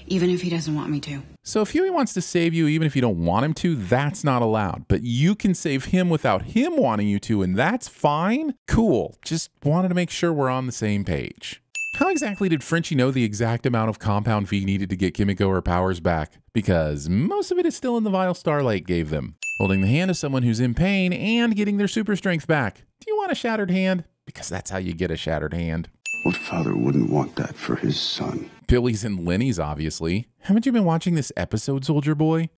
Even if he doesn't want me to. So if Huey wants to save you even if you don't want him to, that's not allowed. But you can save him without him wanting you to, and that's fine? Cool. Just wanted to make sure we're on the same page. How exactly did Frenchie know the exact amount of Compound V needed to get Kimiko her powers back? Because most of it is still in the vial Starlight gave them. Holding the hand of someone who's in pain and getting their super strength back. Do you want a shattered hand? Because that's how you get a shattered hand. What father wouldn't want that for his son? Billy's and Lenny's, obviously. Haven't you been watching this episode, Soldier Boy?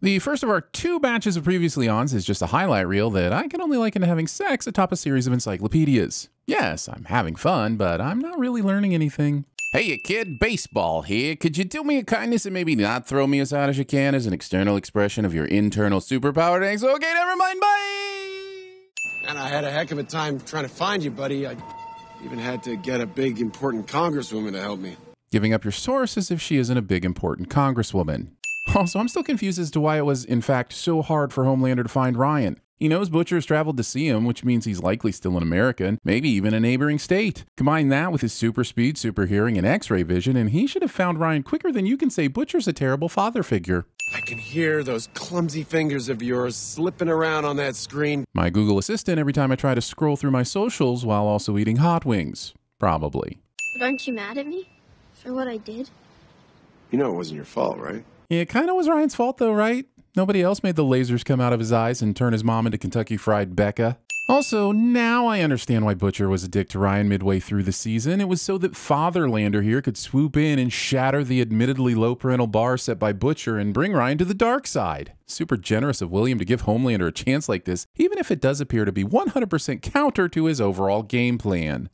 The first of our 2 batches of Previously Ons is just a highlight reel that I can only liken to having sex atop a series of encyclopedias. Yes, I'm having fun, but I'm not really learning anything. Hey, kid, baseball here. Could you do me a kindness and maybe not throw me as hard as you can as an external expression of your internal superpower? Thanks. Okay, never mind. Bye. And I had a heck of a time trying to find you, buddy. I even had to get a big, important congresswoman to help me. Giving up your source as if she isn't a big, important congresswoman. Also, I'm still confused as to why it was, in fact, so hard for Homelander to find Ryan. He knows Butcher has traveled to see him, which means he's likely still in America, and maybe even a neighboring state. Combine that with his super speed, super hearing, and x-ray vision, and he should have found Ryan quicker than you can say Butcher's a terrible father figure. I can hear those clumsy fingers of yours slipping around on that screen. My Google Assistant every time I try to scroll through my socials while also eating hot wings. Probably. But aren't you mad at me for what I did? You know it wasn't your fault, right? It kind of was Ryan's fault though, right? Nobody else made the lasers come out of his eyes and turn his mom into Kentucky Fried Becca. Also, now I understand why Butcher was a dick to Ryan midway through the season. It was so that Fatherlander here could swoop in and shatter the admittedly low parental bar set by Butcher and bring Ryan to the dark side. Super generous of William to give Homelander a chance like this, even if it does appear to be 100% counter to his overall game plan.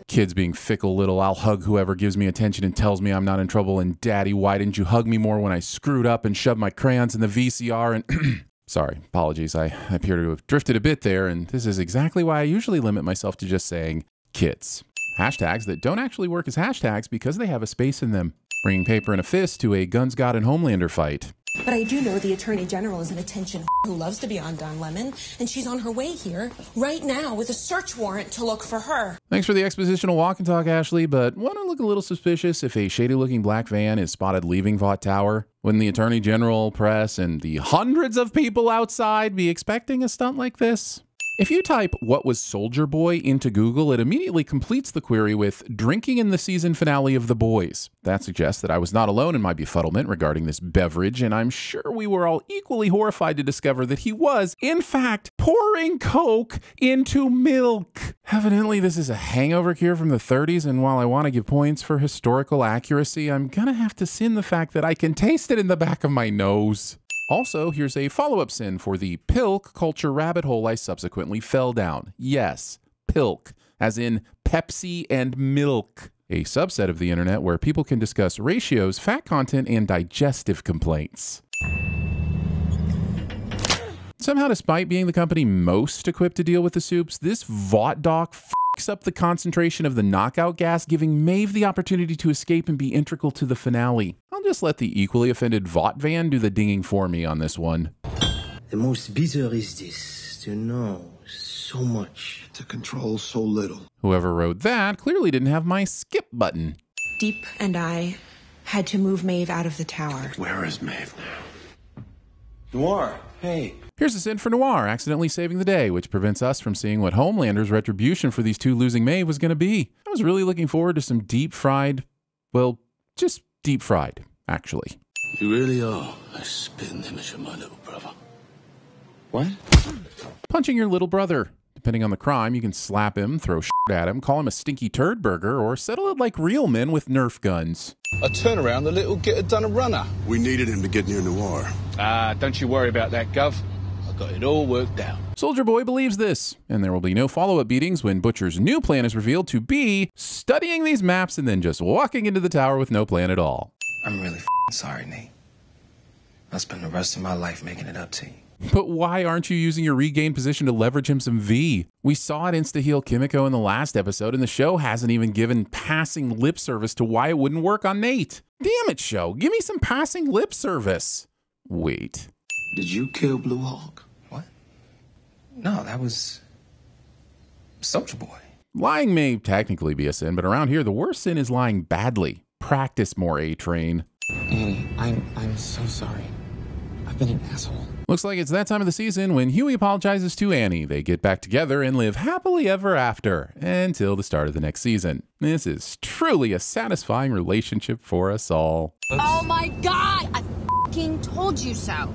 Kids being fickle little, I'll hug whoever gives me attention and tells me I'm not in trouble, and Daddy, why didn't you hug me more when I screwed up and shoved my crayons in the VCR and... Sorry, apologies, I appear to have drifted a bit there, and this is exactly why I usually limit myself to just saying kids. Hashtags that don't actually work as hashtags because they have a space in them. Bringing paper and a fist to a Guns God and Homelander fight. But I do know the Attorney General is an attention who loves to be on Don Lemon, and she's on her way here right now with a search warrant to look for her. Thanks for the expositional walk and talk, Ashley, but wouldn't it look a little suspicious if a shady-looking black van is spotted leaving Vought Tower? Wouldn't the Attorney General, press, and the hundreds of people outside be expecting a stunt like this? If you type "what was Soldier Boy" into Google, it immediately completes the query with "drinking in the season finale of The Boys." That suggests that I was not alone in my befuddlement regarding this beverage, and I'm sure we were all equally horrified to discover that he was, in fact, pouring Coke into milk. Evidently, this is a hangover cure from the 30s, and while I want to give points for historical accuracy, I'm gonna have to sin the fact that I can taste it in the back of my nose. Also, here's a follow-up sin for the pilk culture rabbit hole I subsequently fell down. Yes, pilk, as in Pepsi and milk. A subset of the internet where people can discuss ratios, fat content, and digestive complaints. Somehow, despite being the company most equipped to deal with the soups, this Vought doc f***s up the concentration of the knockout gas, giving Maeve the opportunity to escape and be integral to the finale. I'll just let the equally offended Vought van do the dinging for me on this one. The most bitter is this, to know so much, to control so little. Whoever wrote that clearly didn't have my skip button. Deep and I had to move Maeve out of the tower. Where is Maeve now? Noir, hey. Here's a sin for Noir, accidentally saving the day, which prevents us from seeing what Homelander's retribution for these two losing Maeve was going to be. I was really looking forward to some deep-fried, well, just deep-fried, actually. You really are a spitting image of my little brother. What? Punching your little brother. Depending on the crime, you can slap him, throw shit at him, call him a stinky turd burger, or settle it like real men with Nerf guns. A turnaround, the little get-it-done runner. We needed him to get near Noir. Don't you worry about that, Gov. I got it all worked out. Soldier Boy believes this, and there will be no follow-up beatings when Butcher's new plan is revealed to be studying these maps and then just walking into the tower with no plan at all. I'm really sorry, Nate. I'll spend the rest of my life making it up to you. But why aren't you using your regained position to leverage him some V? We saw it insta-heal Kimiko in the last episode, and the show hasn't even given passing lip service to why it wouldn't work on Nate. Damn it, show. Give me some passing lip service. Wait. Did you kill Blue Hawk? What? No, that was Soldier Boy. Lying may technically be a sin, but around here, the worst sin is lying badly. Practice more, A-Train. Annie, I'm so sorry. I've been an asshole. Looks like it's that time of the season when Huey apologizes to Annie. They get back together and live happily ever after until the start of the next season. This is truly a satisfying relationship for us all. Oh my God! I f***ing told you so.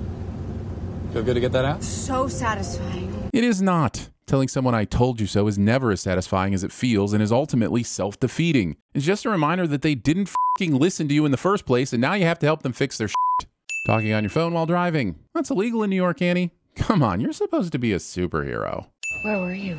Feel good to get that out? So satisfying. It is not. Telling someone I told you so is never as satisfying as it feels and is ultimately self-defeating. It's just a reminder that they didn't f***ing listen to you in the first place and now you have to help them fix their shit. Talking on your phone while driving. That's illegal in New York, Annie. Come on, you're supposed to be a superhero. Where were you?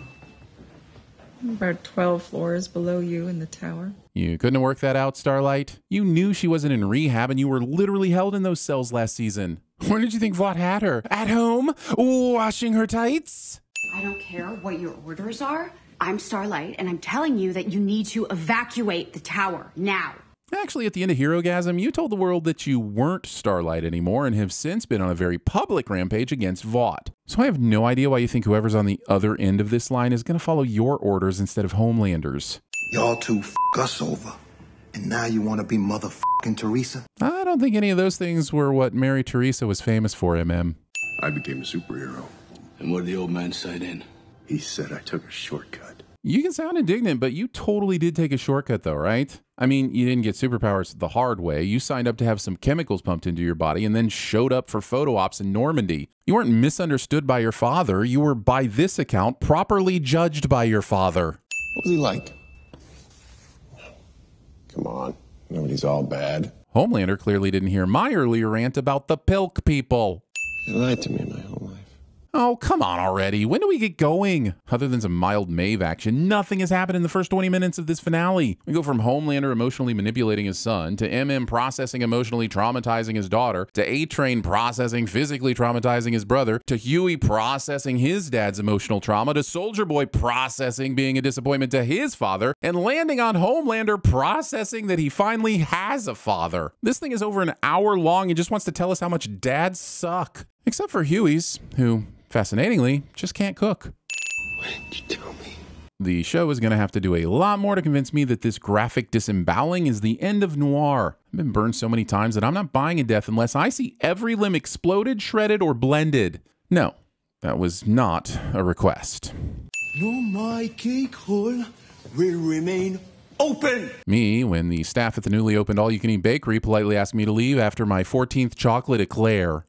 About 12 floors below you in the tower. You couldn't have worked that out, Starlight. You knew she wasn't in rehab and you were literally held in those cells last season. Where did you think Vought had her? At home? Washing her tights? I don't care what your orders are. I'm Starlight, and I'm telling you that you need to evacuate the tower now. Actually, at the end of Herogasm, you told the world that you weren't Starlight anymore and have since been on a very public rampage against Vought. So I have no idea why you think whoever's on the other end of this line is going to follow your orders instead of Homelander's. Y'all two us over. And now you want to be motherfucking Teresa? I don't think any of those things were what Mary Teresa was famous for, MM. I became a superhero. And what did the old man say then? He said I took a shortcut. You can sound indignant, but you totally did take a shortcut though, right? I mean, you didn't get superpowers the hard way. You signed up to have some chemicals pumped into your body and then showed up for photo ops in Normandy. You weren't misunderstood by your father. You were, by this account, properly judged by your father. What was he like? Come on, nobody's all bad. Homelander clearly didn't hear my earlier rant about the Pilk people. They lied to me my whole life. Oh, come on already. When do we get going? Other than some mild Maeve action, nothing has happened in the first 20 minutes of this finale. We go from Homelander emotionally manipulating his son, to MM processing emotionally traumatizing his daughter, to A-Train processing physically traumatizing his brother, to Huey processing his dad's emotional trauma, to Soldier Boy processing being a disappointment to his father, and landing on Homelander processing that he finally has a father. This thing is over an hour long and just wants to tell us how much dads suck. Except for Huey's, who, fascinatingly, just can't cook. Why didn't you tell me? The show is going to have to do a lot more to convince me that this graphic disemboweling is the end of noir. I've been burned so many times that I'm not buying a death unless I see every limb exploded, shredded, or blended. No, that was not a request. My cake hole will remain open. Me, when the staff at the newly opened all-you-can-eat bakery politely asked me to leave after my 14th chocolate eclair.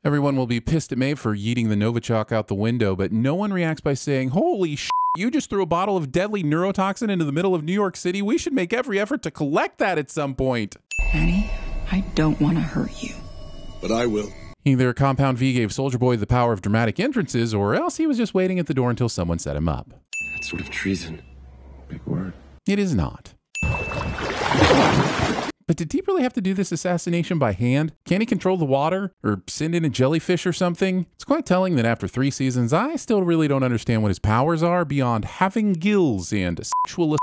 Everyone will be pissed at Maeve for yeeting the Novichok out the window, but no one reacts by saying, "Holy shit, you just threw a bottle of deadly neurotoxin into the middle of New York City. We should make every effort to collect that at some point." Daddy, I don't want to hurt you. But I will. Either Compound V gave Soldier Boy the power of dramatic entrances, or else he was just waiting at the door until someone set him up. That's sort of treason. Big word. It is not. But did Deep really have to do this assassination by hand? Can't he control the water? Or send in a jellyfish or something? It's quite telling that after 3 seasons, I still really don't understand what his powers are beyond having gills and sexual.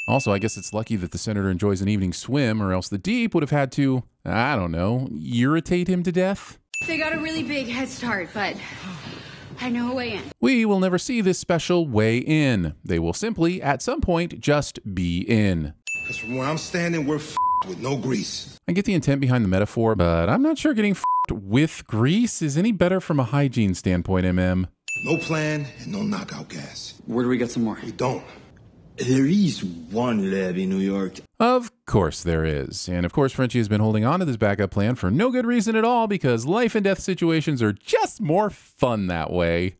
Also, I guess it's lucky that the Senator enjoys an evening swim, or else the Deep would have had to, I don't know, irritate him to death? They got a really big head start, but I know a way in. We will never see this special way in. They will simply, at some point, just be in. Because from where I'm standing, we're with no grease. I get the intent behind the metaphor, but I'm not sure getting with grease is any better from a hygiene standpoint, MM. No plan and no knockout gas. Where do we get some more? We don't. There is one lab in New York. Of course there is. And of course Frenchie has been holding on to this backup plan for no good reason at all, because life and death situations are just more fun that way.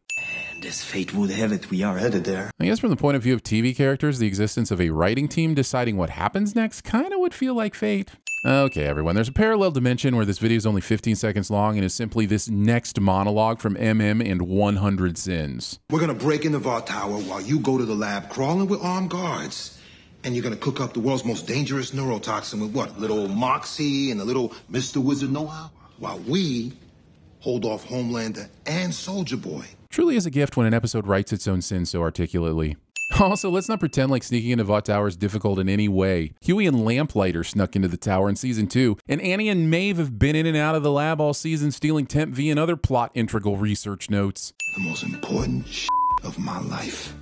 And as fate would have it, we are headed there. I guess from the point of view of TV characters, the existence of a writing team deciding what happens next kind of would feel like fate. Okay, everyone, there's a parallel dimension where this video is only 15 seconds long and is simply this next monologue from MM and 100 Sins. We're gonna break into Vought Tower while you go to the lab crawling with armed guards. And you're gonna cook up the world's most dangerous neurotoxin with what? Little Moxie and a little Mr. Wizard know-how? While we hold off Homelander and Soldier Boy. Truly is a gift when an episode writes its own sins so articulately. Also, let's not pretend like sneaking into Vought Tower is difficult in any way. Huey and Lamplighter snuck into the tower in season 2, and Annie and Maeve have been in and out of the lab all season stealing Temp V and other plot integral research notes. The most important of my life.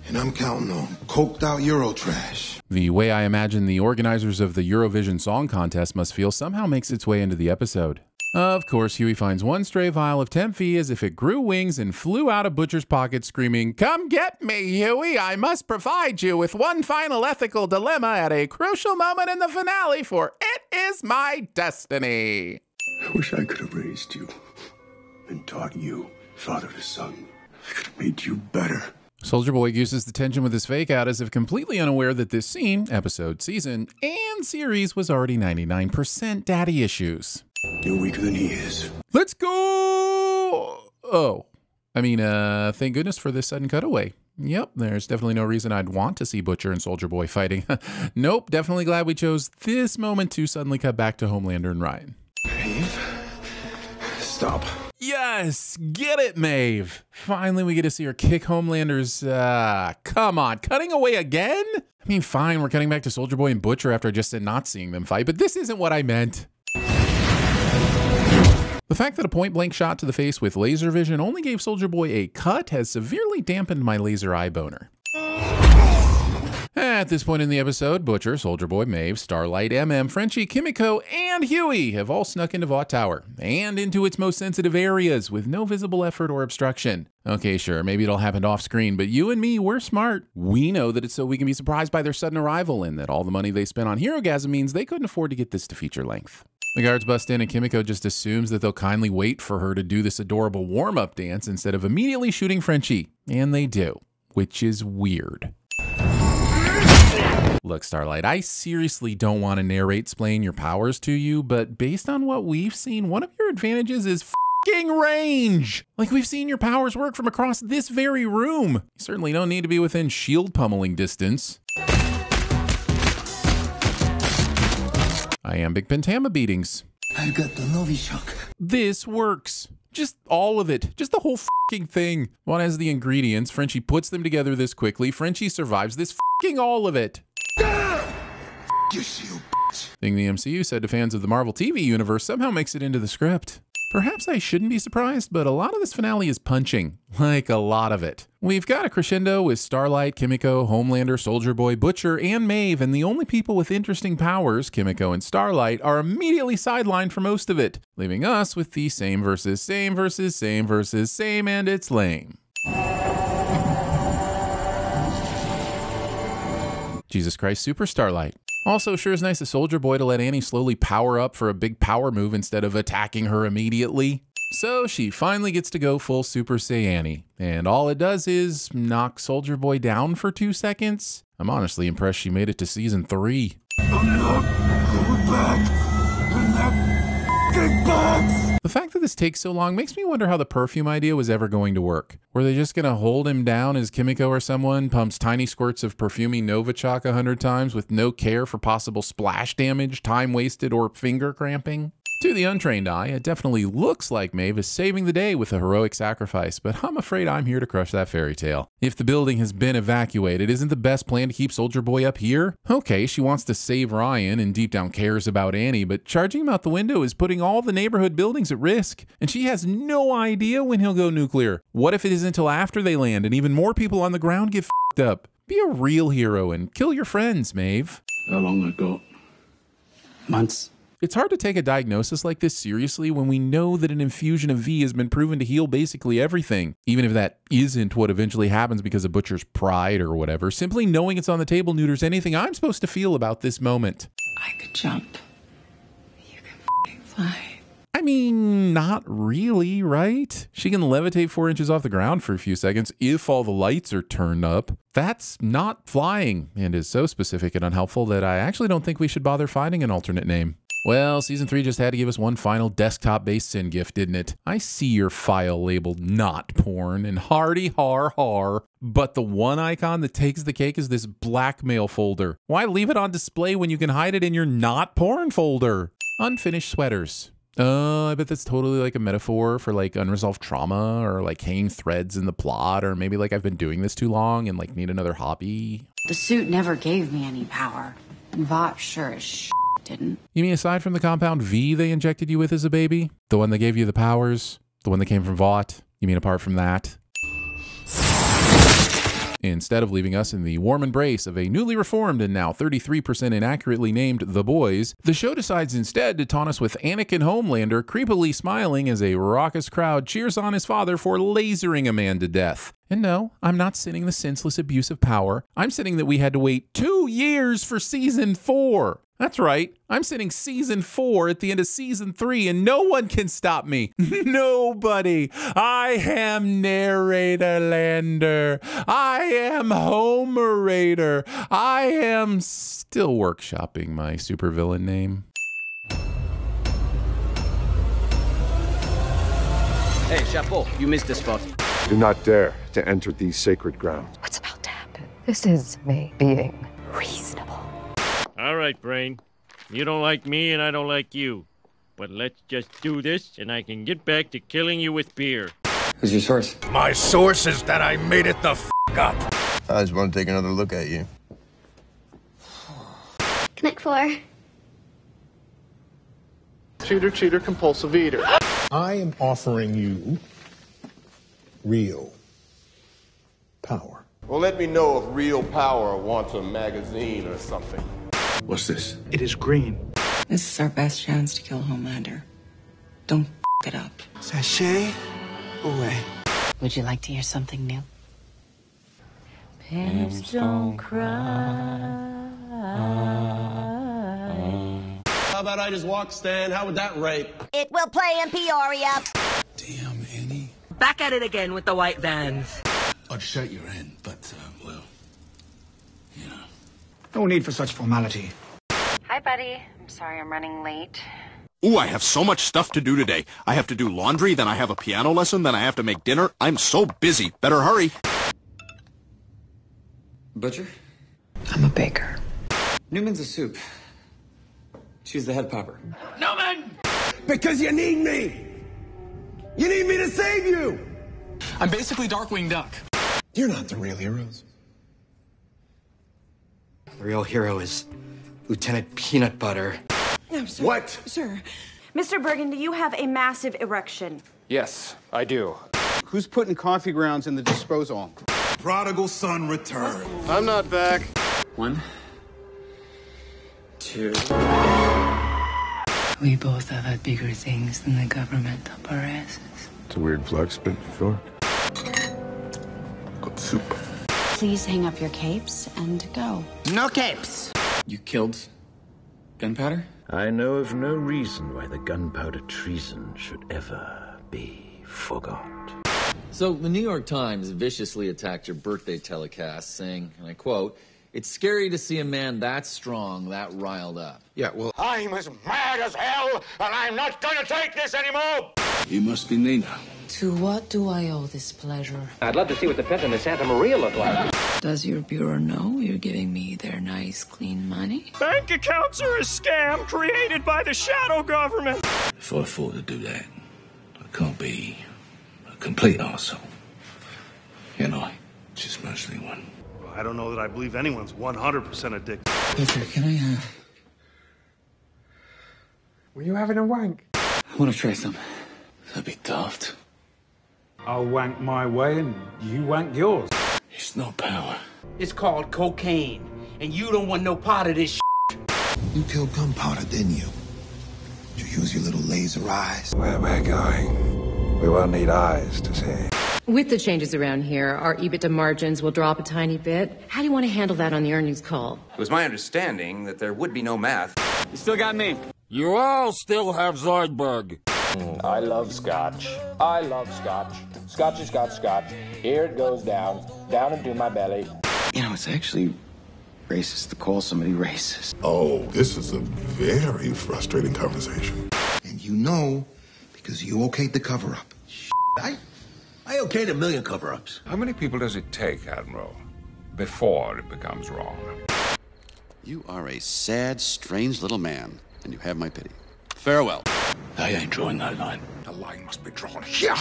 And I'm counting on coked out Eurotrash. The way I imagine the organizers of the Eurovision Song Contest must feel somehow makes its way into the episode. Of course, Huey finds one stray vial of Temp V as if it grew wings and flew out of Butcher's pocket screaming, "Come get me, Huey! I must provide you with one final ethical dilemma at a crucial moment in the finale, for it is my destiny." I wish I could have raised you and taught you, father to son. I could have made you better. Soldier Boy uses the tension with his fake out as if completely unaware that this scene, episode, season, and series was already 99% daddy issues. You're weaker than he is. Let's go! Oh. I mean, thank goodness for this sudden cutaway. Yep, there's definitely no reason I'd want to see Butcher and Soldier Boy fighting. Nope, definitely glad we chose this moment to suddenly cut back to Homelander and Ryan. Stop. Yes, get it, Maeve. Finally, we get to see her kick Homelander's, come on, cutting away again? I mean, fine, we're cutting back to Soldier Boy and Butcher after I just said not seeing them fight, but this isn't what I meant. The fact that a point-blank shot to the face with laser vision only gave Soldier Boy a cut has severely dampened my laser eye boner. At this point in the episode, Butcher, Soldier Boy, Maeve, Starlight, MM, Frenchie, Kimiko, and Huey have all snuck into Vought Tower, and into its most sensitive areas with no visible effort or obstruction. Okay, sure, maybe it'll happen off-screen, but you and me, we're smart. We know that it's so we can be surprised by their sudden arrival, and that all the money they spent on Herogasm means they couldn't afford to get this to feature length. The guards bust in and Kimiko just assumes that they'll kindly wait for her to do this adorable warm-up dance instead of immediately shooting Frenchie. And they do, which is weird. Look, Starlight, I seriously don't want to narrate-splain your powers to you, but based on what we've seen, one of your advantages is f***ing range! Like, we've seen your powers work from across this very room. You certainly don't need to be within shield pummeling distance. Iambic pentameter beatings. I got the Novichok. This works. Just all of it. Just the whole f***ing thing. One has the ingredients. Frenchie puts them together this quickly. Frenchie survives this f***ing all of it. You bitch. Thing the MCU said to fans of the Marvel TV universe somehow makes it into the script. Perhaps I shouldn't be surprised, but a lot of this finale is punching. Like, a lot of it. We've got a crescendo with Starlight, Kimiko, Homelander, Soldier Boy, Butcher, and Maeve, and the only people with interesting powers, Kimiko and Starlight, are immediately sidelined for most of it, leaving us with the same versus same versus same versus same, and it's lame. Jesus Christ, Super Starlight. Also, sure is nice of Soldier Boy to let Annie slowly power up for a big power move instead of attacking her immediately. So she finally gets to go full Super Saiyan, and all it does is knock Soldier Boy down for 2 seconds. I'm honestly impressed she made it to season 3. I'm not going back in that big box. The fact that this takes so long makes me wonder how the perfume idea was ever going to work. Were they just going to hold him down as Kimiko or someone pumps tiny squirts of perfumey Novichok 100 times with no care for possible splash damage, time wasted, or finger cramping? To the untrained eye, it definitely looks like Maeve is saving the day with a heroic sacrifice, but I'm afraid I'm here to crush that fairy tale. If the building has been evacuated, isn't the best plan to keep Soldier Boy up here? Okay, she wants to save Ryan and deep down cares about Annie, but charging him out the window is putting all the neighborhood buildings at risk, and she has no idea when he'll go nuclear. What if it isn't until after they land and even more people on the ground get f***ed up? Be a real hero and kill your friends, Maeve. How long ago? Months. It's hard to take a diagnosis like this seriously when we know that an infusion of V has been proven to heal basically everything. Even if that isn't what eventually happens because of Butcher's pride or whatever, simply knowing it's on the table neuters anything I'm supposed to feel about this moment. I could jump. You can f***ing fly. I mean, not really, right? She can levitate 4 inches off the ground for a few seconds if all the lights are turned up. That's not flying, and is so specific and unhelpful that I actually don't think we should bother finding an alternate name. Well, Season 3 just had to give us one final desktop-based sin gift, didn't it? I see your file labeled not porn and hardy har har, but the one icon that takes the cake is this blackmail folder. Why leave it on display when you can hide it in your not porn folder? Unfinished sweaters. I bet that's totally like a metaphor for like unresolved trauma or like hanging threads in the plot, or maybe like I've been doing this too long and like need another hobby. The suit never gave me any power. And Vought sure as shit didn't. You mean aside from the compound V they injected you with as a baby? The one that gave you the powers? The one that came from Vought? You mean apart from that? Instead of leaving us in the warm embrace of a newly reformed and now 33% inaccurately named The Boys, the show decides instead to taunt us with Anakin Homelander creepily smiling as a raucous crowd cheers on his father for lasering a man to death. And no, I'm not sinning the senseless abuse of power. I'm sinning that we had to wait 2 years for Season 4. That's right, I'm sitting Season 4 at the end of Season 3 and no one can stop me. Nobody. I am Narrator Lander. I am Homerator. I am still workshopping my supervillain name. Hey, Chapeau, you missed the spot. Do not dare to enter these sacred grounds. What's about to happen? This is me being reasonable. All right, Brain. You don't like me and I don't like you. But let's just do this, and I can get back to killing you with beer. Who's your source? My source is that I made it the f*** up. I just want to take another look at you. Connect 4. Cheater, cheater, compulsive eater. I am offering you real power. Well, let me know if Real Power wants a magazine or something. What's this? It is green. This is our best chance to kill Homelander. Don't f it up. Sashay away. Would you like to hear something new? Pimps don't cry. How about I just walk, Stan? How would that rate? It will play in Peoria. Damn, Annie. Back at it again with the white vans. I'd shut your end, but, well, you know. No need for such formality. Hi, buddy. I'm sorry I'm running late. Ooh, I have so much stuff to do today. I have to do laundry, then I have a piano lesson, then I have to make dinner. I'm so busy. Better hurry. Butcher? I'm a baker. Newman's a soup. She's the head popper. Newman! Because you need me! You need me to save you! I'm basically Darkwing Duck. You're not the real heroes. The real hero is Lieutenant Peanut Butter. No, sir. What? Sir. Mr. Bergen, do you have a massive erection? Yes, I do. Who's putting coffee grounds in the disposal? Prodigal son return. I'm not back. 1, 2. We both have had bigger things than the government up our asses. It's a weird flex, but sure. Good soup. Please hang up your capes and go. No capes. You killed gunpowder? I know of no reason why the gunpowder treason should ever be forgot. So, the New York Times viciously attacked your birthday telecast, saying, and I quote, "It's scary to see a man that strong, that riled up." Yeah, well, I'm as mad as hell, and I'm not gonna take this anymore! You must be Nina. To what do I owe this pleasure? I'd love to see what the Pinta and Santa Maria look like. Does your bureau know you're giving me their nice, clean money? Bank accounts are a scam created by the shadow government. If I thought to do that, I can't be a complete arsehole. You know, just mostly one. Well, I don't know that I believe anyone's 100% a dick. Butcher, can I have... Were you having a wank? I want to try some. That'd be daft. I'll wank my way and you wank yours. It's not power. It's called cocaine, and you don't want no part of this shit. you killed gunpowder, didn't you? Did you use your little laser eyes? Where we're going, we won't need eyes to see. With the changes around here, our EBITDA margins will drop a tiny bit. How do you want to handle that on the earnings call? It was my understanding that there would be no math. You still got me. You all still have Zoidberg. I love scotch. I love scotch. Scotchy, scotch, scotch. Here it goes down into my belly. You know, it's actually racist to call somebody racist. Oh, this is a very frustrating conversation. And you know, because you okayed the cover-up. I okayed a million cover-ups. How many people does it take, Admiral, before it becomes wrong? You are a sad, strange little man, and you have my pity. Farewell. I ain't drawing that line. The line must be drawn here.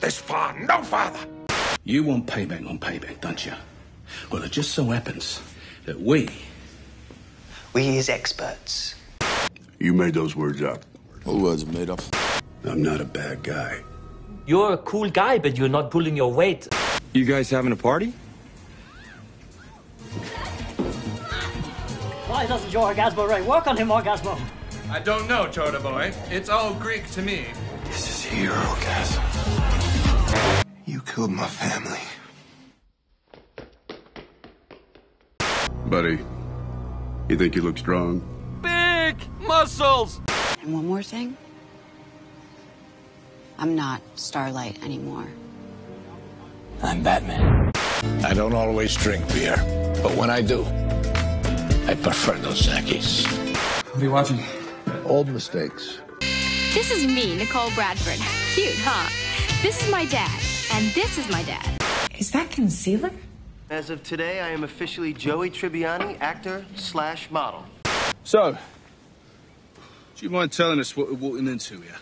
This far, no farther. You want payback on payback, don't you? Well, it just so happens that we is experts. You made those words up. What words are made up? I'm not a bad guy. You're a cool guy, but you're not pulling your weight. You guys having a party? Why doesn't your Orgasmo Ray work on him, Orgasmo? I don't know, Chota Boy. It's all Greek to me. This is your orgasm. You killed my family. Buddy, you think you look strong? Big muscles! And one more thing. I'm not Starlight anymore. I'm Batman. I don't always drink beer, but when I do, I prefer those Zakis. What are you watching? Old mistakes. This is me, Nicole Bradford. Cute, huh? This is my dad, and this is my dad. Is that concealer? As of today, I am officially Joey Tribbiani, actor/model. So, Do you mind telling us what we're walking into here?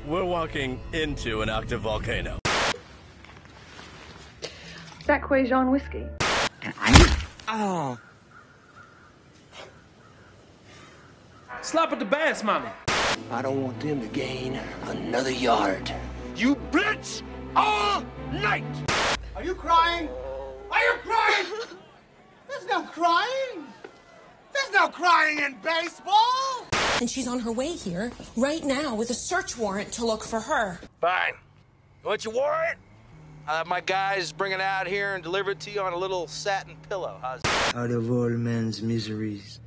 We're walking into an active volcano. Is that Quajon whiskey? Oh. Slap at the bass, mommy. I don't want them to gain another yard. You blitz all night. Are you crying? Are you crying? There's no crying. There's no crying in baseball. And she's on her way here right now with a search warrant to look for her. Fine. Want your warrant? I'll have my guys bring it out here and deliver it to you on a little satin pillow. How's that? Out of all man's miseries,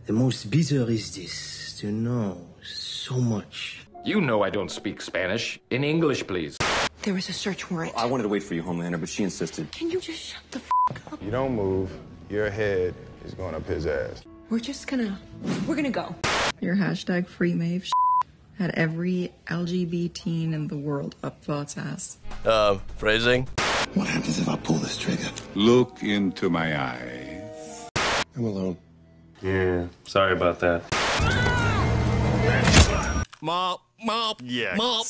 the most bitter is this, to know so much. You know I don't speak Spanish. In English, please. There was a search warrant. I wanted to wait for you, Homelander, but she insisted. Can you just shut the f up? You don't move, your head is going up his ass. We're gonna go. Your hashtag free Maeve had every LGBT teen in the world up Thought's ass. Phrasing? What happens if I pull this trigger? Look into my eyes. I'm alone. Yeah, sorry about that. Mop. Yeah. Mop.